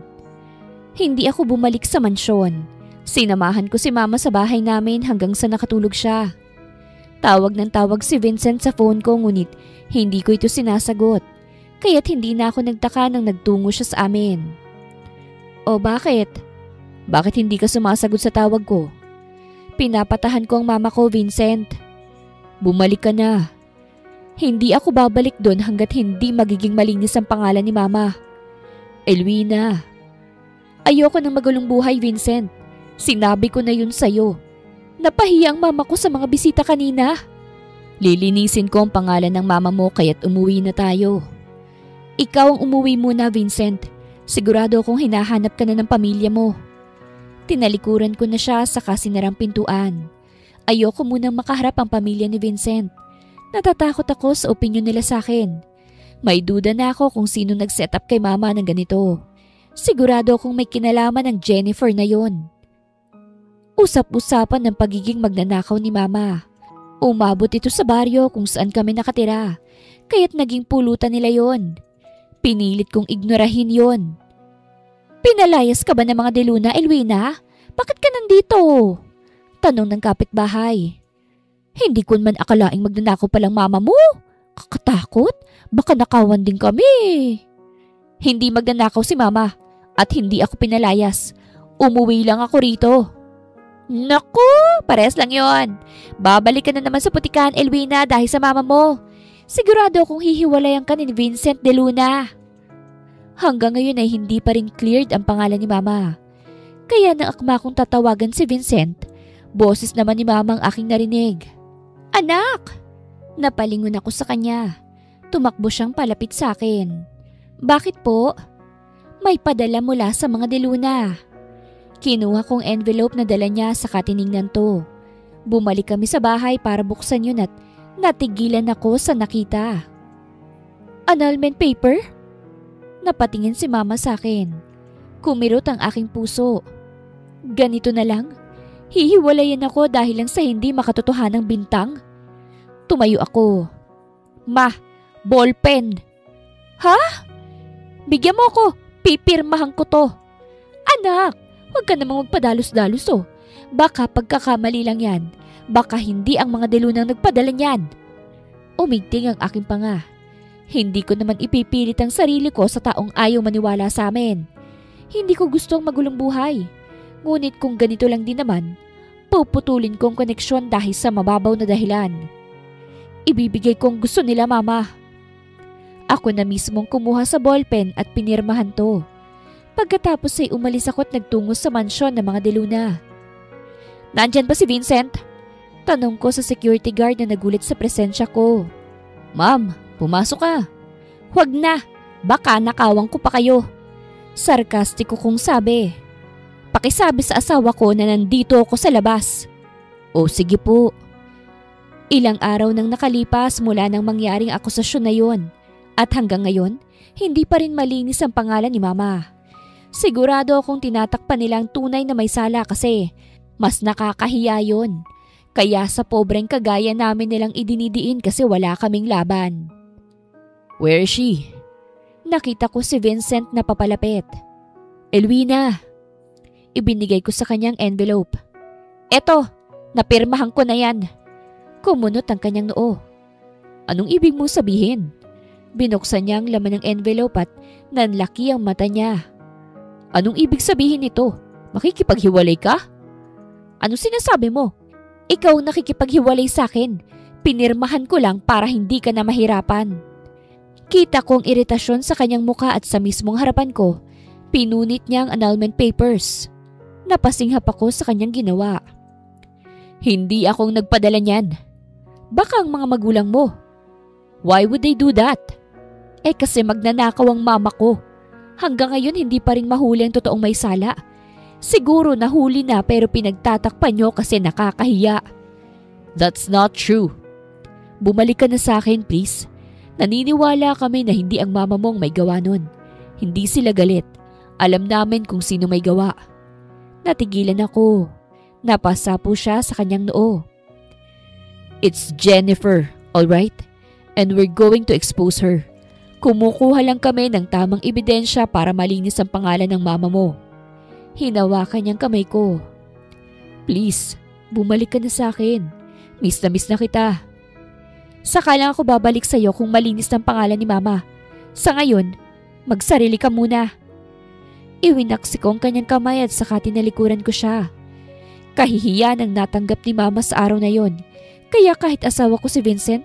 Hindi ako bumalik sa mansyon. Sinamahan ko si Mama sa bahay namin hanggang sa nakatulog siya. Tawag ng tawag si Vincent sa phone ko ngunit hindi ko ito sinasagot. Kaya't hindi na ako nagtaka nang nagtungo siya sa amin. O bakit? Bakit hindi ka sumasagot sa tawag ko? Pinapatahan ko ang mama ko, Vincent. Bumalik ka na. Hindi ako babalik doon hanggat hindi magiging malinis ang pangalan ni Mama. Elwina. Ayoko ng magulong buhay, Vincent. Sinabi ko na yun sa'yo. Napahiya ang mama ko sa mga bisita kanina. Lilinisin ko ang pangalan ng mama mo kaya't umuwi na tayo. Ikaw ang umuwi muna, Vincent. Sigurado akong hinahanap ka na ng pamilya mo. Tinalikuran ko na siya saka sinarang pintuan. Ayoko munang makaharap ang pamilya ni Vincent. Natatakot ako sa opinyon nila sa akin. May duda na ako kung sino nag-set up kay mama ng ganito. Sigurado akong may kinalaman ng Jennifer na yon. Usap-usapan ng pagiging magnanakaw ni mama. Umabot ito sa baryo kung saan kami nakatira, kaya't naging pulutan nila yon. Pinilit kong ignorahin yon. Pinalayas ka ba ng mga Deluna, Elwina? Bakit ka nandito? Tanong ng kapitbahay. Hindi ko man akalaing magnanakaw palang mama mo. Kakatakot, baka nakawan din kami. Hindi magnanakaw si mama at hindi ako pinalayas. Umuwi lang ako rito. Naku, pares lang yon. Babalik ka na naman sa putikan, Elwina, dahil sa mama mo. Sigurado akong hihiwalayan ka ni Vincent De Luna. Hanggang ngayon ay hindi pa rin cleared ang pangalan ni mama. Kaya nang akma kong tatawagan si Vincent, boses naman ni mama ang aking narinig. Anak! Napalingon ako sa kanya. Tumakbo siyang palapit sa akin. Bakit po? May padala mula sa mga De Luna. Kinuha kong envelope na dala niya sa katiningnan to. Bumalik kami sa bahay para buksan yun at natigilan ako sa nakita. Annulment paper? Napatingin si mama sa akin. Kumirot ang aking puso. Ganito na lang? Hihiwalayan ako dahil lang sa hindi makatotohanang bintang? Tumayo ako. Ma, ballpen. Ha? Bigyan mo ako. Pipirmahan ko to. Anak, huwag ka namang magpadalos-dalos oh. Baka pagkakamali lang yan. Baka hindi ang mga Delunang nagpadala niyan. Umigting ang aking panga. Hindi ko naman ipipilit ang sarili ko sa taong ayaw maniwala sa amin. Hindi ko gustong magulong buhay. Ngunit kung ganito lang din naman, puputulin kong koneksyon dahil sa mababaw na dahilan. Ibibigay kong gusto nila mama. Ako na mismong kumuha sa ballpen at pinirmahan to. Pagkatapos ay umalis ako at nagtungo sa mansyon ng mga Deluna. Nandyan ba si Vincent? Tanong ko sa security guard na nagulit sa presensya ko. Ma'am, pumasok ka. Huwag na, baka nakawang ko pa kayo. Sarkastiko kong sabi. Pakisabi sa asawa ko na nandito ako sa labas. O sige po. Ilang araw nang nakalipas mula nang mangyaring akusasyon na yon. At hanggang ngayon, hindi pa rin malinis ang pangalan ni mama. Sigurado akong tinatakpan nilang tunay na may sala kasi mas nakakahiya yon. Kaya sa pobreng kagaya namin nilang idinidiin kasi wala kaming laban. Where is she? Nakita ko si Vincent na papalapit. Elwina. Ibinigay ko sa kanyang envelope. Eto, napirmahan ko na yan. Kumunot ang kanyang noo. Anong ibig mo sabihin? Binuksan niya ang laman ng envelope at nanlaki ang mata niya. Anong ibig sabihin nito? Makikipaghiwalay ka? Anong sinasabi mo? Ikaw nakikipaghiwalay sa akin. Pinirmahan ko lang para hindi ka na mahirapan. Kita ko ang iritasyon sa kanyang muka at sa mismong harapan ko, pinunit niya ang annulment papers. Napasinghap ako sa kanyang ginawa. Hindi akong nagpadala niyan. Baka ang mga magulang mo. Why would they do that? Kasi magnanakaw ang mama ko. Hanggang ngayon hindi pa rin mahuli ang totoong may sala. Siguro nahuli na pero pinagtatakpan niyo kasi nakakahiya. That's not true. Bumalik ka na sa akin, please. Naniniwala kami na hindi ang mama mong may gawa nun. Hindi sila galit. Alam namin kung sino may gawa. Natigilan ako. Napasa po siya sa kanyang noo. It's Jennifer, alright? And we're going to expose her. Kumukuha lang kami ng tamang ebidensya para malinis ang pangalan ng mama mo. Hinawakan niyang kamay ko. Please, bumalik ka na sa akin. Miss na kita. Saka lang ako babalik sa'yo kung malinis ang pangalan ni mama. Sa ngayon, magsarili ka muna. Iwinaksi ko ang kanyang kamay at saka tinalikuran ko siya. Kahihiyan ang natanggap ni mama sa araw na yon. Kaya kahit asawa ko si Vincent,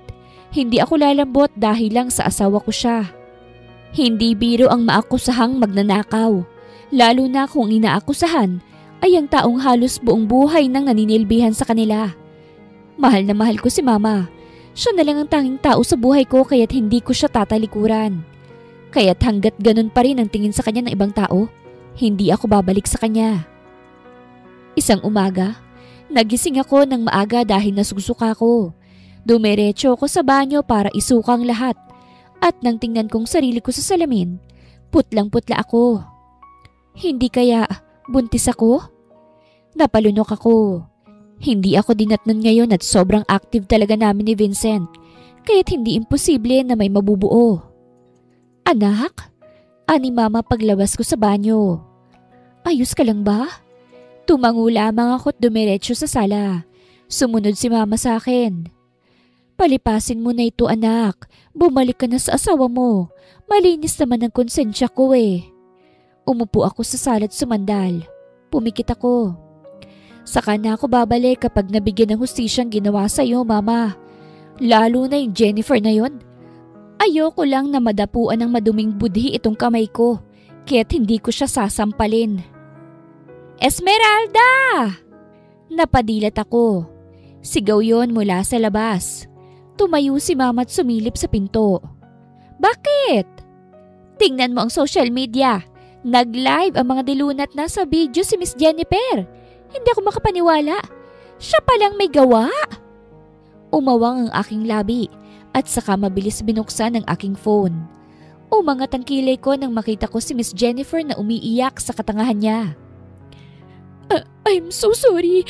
hindi ako lalambot dahil lang sa asawa ko siya. Hindi biro ang maakusahang magnanakaw. Lalo na kung inaakusahan ay ang taong halos buong buhay nang naninilbihan sa kanila. Mahal na mahal ko si mama. Siya na lang ang tanging tao sa buhay ko kaya't hindi ko siya tatalikuran. Kaya't hanggat ganun pa rin ang tingin sa kanya ng ibang tao, hindi ako babalik sa kanya. Isang umaga, nagising ako ng maaga dahil nasusuka ko. Dumiretso ako sa banyo para isukang lahat At nang tingnan kong sarili ko sa salamin, putlang-putla ako. Hindi kaya buntis ako? Napalunok ako. Hindi ako dinatnan ngayon at sobrang active talaga namin ni Vincent, kaya't hindi imposible na may mabubuo. Anak? Ani Mama paglabas ko sa banyo. Ayos ka lang ba? Tumango lamang ako at dumiretso sa sala. Sumunod si Mama sa akin. Palipasin mo na ito anak, bumalik ka na sa asawa mo. Malinis naman ang konsensya ko eh. Umupo ako sa sala at sumandal. Pumikit ako. Saka na ako babalik kapag nabigyan ng hustisyang ginawa sa iyo, Mama. Lalo na yung Jennifer na yon. Ayoko lang na madapuan ng maduming budhi itong kamay ko, kaya't hindi ko siya sasampalin. Esmeralda! Napadilat ako. Sigaw yon mula sa labas. Tumayo si Mama at sumilip sa pinto. Bakit? Tingnan mo ang social media. Nag-live ang mga dilunat na sa video si Miss Jennifer. Hindi ako makapaniwala. Siya palang may gawa. Umawang ang aking labi at saka mabilis binuksan ang aking phone. Umangat ang kilay ko nang makita ko si Miss Jennifer na umiiyak sa katangahan niya. I'm so sorry.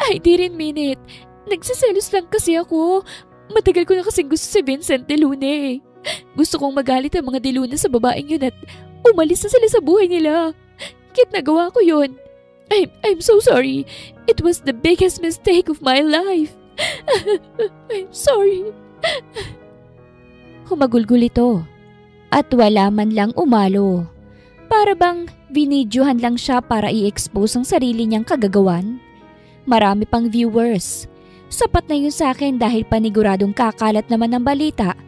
I didn't mean it. Nagsiselos lang kasi ako. Matagal ko na kasing gusto si Vincent de Luna. Gusto kong magalit ang mga de Luna sa babaeng yun at umalis na sila sa buhay nila. Kit nagawa ko yun. I'm so sorry. It was the biggest mistake of my life. I'm sorry. Humagulgul ito. At wala man lang umalo. Para bang binidyohan lang siya para i-expose ang sarili niyang kagagawan. Marami pang viewers. Sapat na yun sa akin dahil paniguradong kakalat naman ng balita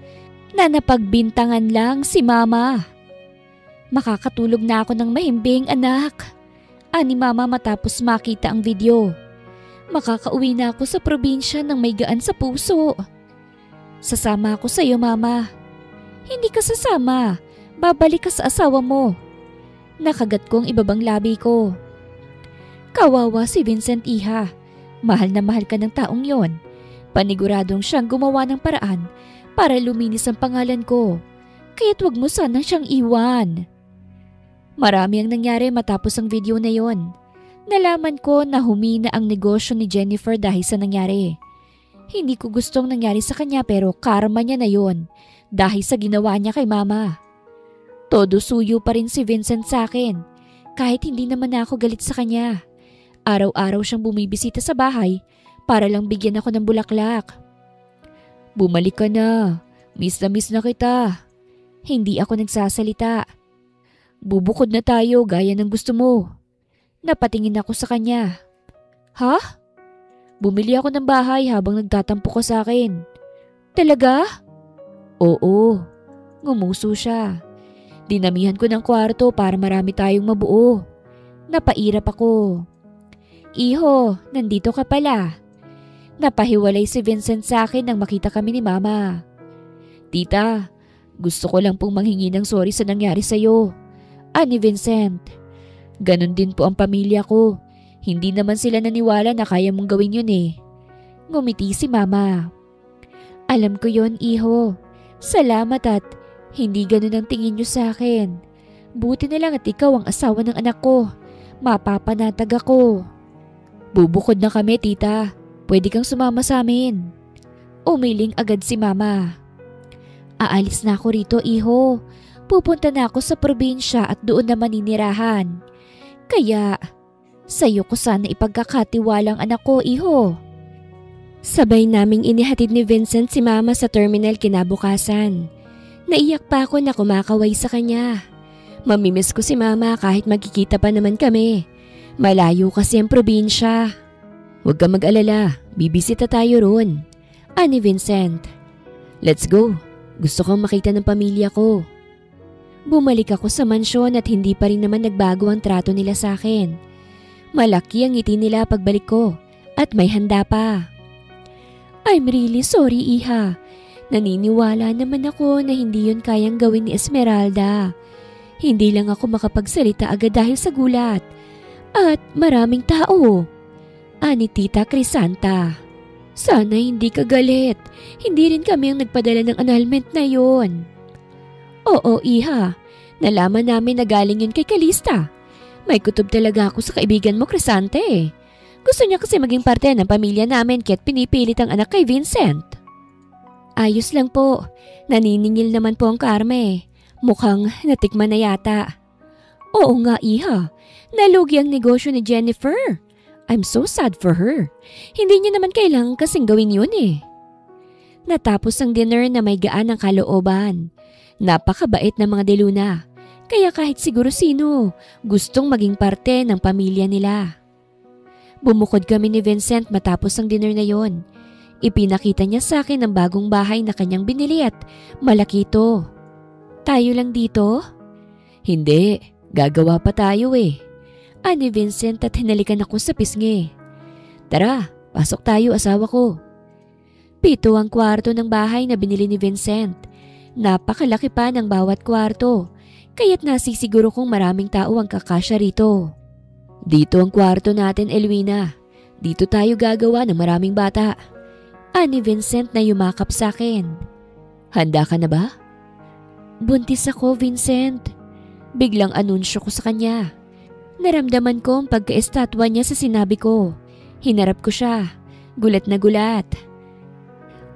na napagbintangan lang si Mama. Makakatulog na ako ng mahimbing, anak. Ani Mama matapos makita ang video. Makakauwi na ako sa probinsya ng may gaan sa puso. Sasama ako sa iyo, Mama. Hindi ka sasama. Babalik ka sa asawa mo. Nakagat kong ibabang labi ko. Kawawa si Vincent, iha. Mahal na mahal ka ng taong yon. Paniguradong siyang gumawa ng paraan para luminis ang pangalan ko. Kaya't wag mo sana siyang iwan. Marami ang nangyari matapos ang video na yon. Nalaman ko na humina ang negosyo ni Jennifer dahil sa nangyari. Hindi ko gustong nangyari sa kanya pero karma niya na yon dahil sa ginawa niya kay Mama. Todo suyo pa rin si Vincent sa akin kahit hindi naman ako galit sa kanya. Araw-araw siyang bumibisita sa bahay para lang bigyan ako ng bulaklak. Bumalik ka na. Miss na kita. Hindi ako nagsasalita. Bubukod na tayo gaya ng gusto mo. Napatingin ako sa kanya. Ha? Bumili ako ng bahay habang nagtatampo ka sa akin. Talaga? Oo. Ngumuso siya. Dinamihan ko ng kwarto para marami tayong mabuo. Napairap ako. Iho, nandito ka pala. Napahiwalay si Vincent sa akin nang makita kami ni Mama. Tita, gusto ko lang pong manghingi ng sorry sa nangyari sa'yo. Ani Vincent. Ganon din po ang pamilya ko. Hindi naman sila naniwala na kaya mong gawin yun eh. Ngumiti si Mama. Alam ko yon, Iho. Salamat at hindi ganun ang tingin niyo sa akin. Buti na lang at ikaw ang asawa ng anak ko. Mapapanatag ako. Bubukod na kami, tita. Pwede kang sumama sa amin. Umiling agad si Mama. Aalis na ako rito, Iho. Pupunta na ako sa probinsya at doon na maninirahan. Kaya, sa'yo ko sana ipagkakatiwalang anak ko, Iho. Sabay naming inihatid ni Vincent si Mama sa terminal kinabukasan. Naiyak pa ako na kumakaway sa kanya. Mamimiss ko si Mama kahit magkikita pa naman kami. Malayo kasi ang probinsya. Huwag ka mag-alala, bibisita tayo roon. Ani Vincent. Let's go. Gusto kong makita ng pamilya ko. Bumalik ako sa mansyon at hindi pa rin naman nagbago ang trato nila sa akin. Malaki ang ngiti nila pagbalik ko at may handa pa. I'm really sorry, Iha. Naniniwala naman ako na hindi yun kayang gawin ni Esmeralda. Hindi lang ako makapagsalita agad dahil sa gulat. At maraming tao. Ani Tita Crisanta. Sana hindi ka galit. Hindi rin kami ang nagpadala ng annulment na yon. Oo, Iha. Nalaman namin na galing yun kay Kalista. May kutob talaga ako sa kaibigan mo, Crisante. Gusto niya kasi maging parte ng pamilya namin kaya't pinipilit ang anak kay Vincent. Ayos lang po. Naniningil naman po ang karma. Mukhang natikman na yata. Oo nga, Iha. Nalugi ang negosyo ni Jennifer. I'm so sad for her. Hindi niya naman kailangan kasing gawin yun Natapos ang dinner na may gaan ng kalooban. Napakabait ng mga Deluna. Kaya kahit siguro sino, gustong maging parte ng pamilya nila. Bumukod kami ni Vincent matapos ang dinner na yon. Ipinakita niya sa akin ang bagong bahay na kanyang binili at malaki ito. Tayo lang dito? Hindi, gagawa pa tayo Ani Vincent at hinalikan ako sa pisngi. Tara, pasok tayo asawa ko. 7 ang kwarto ng bahay na binili ni Vincent. Napakalaki pa ng bawat kwarto, kaya't nasisiguro kong maraming tao ang kakasya rito. Dito ang kwarto natin, Elwina. Dito tayo gagawa ng maraming bata. Ani Vincent na yumakap sa akin. Handa ka na ba? Buntis ako, Vincent. Biglang anunsyo ko sa kanya. Naramdaman ko ang pagka-estatwa niya sa sinabi ko. Hinarap ko siya. Gulat na gulat.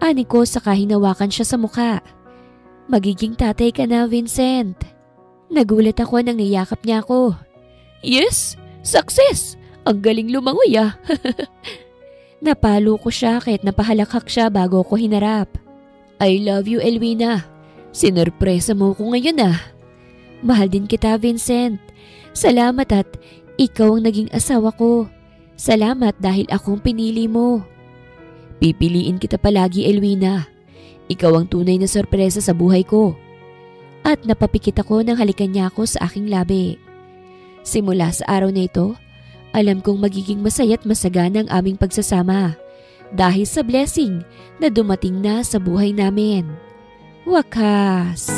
Ani ko saka hinawakan siya sa muka. Magiging tatay ka na, Vincent. Nagulat ako nang niyakap niya ako. Yes! Success! Ang galing lumangoy Napalo ko siya kahit napahalakhak siya bago ko hinarap. I love you, Elwina. Sinurpresa mo ko ngayon Mahal din kita, Vincent. Salamat at ikaw ang naging asawa ko. Salamat dahil akong pinili mo. Pipiliin kita palagi, Elwina. Ikaw ang tunay na sorpresa sa buhay ko. At napapikit ako nang halikan niya ako sa aking labi. Simula sa araw na ito, alam kong magiging masaya at masagana ang aming pagsasama dahil sa blessing na dumating na sa buhay namin. Wakas!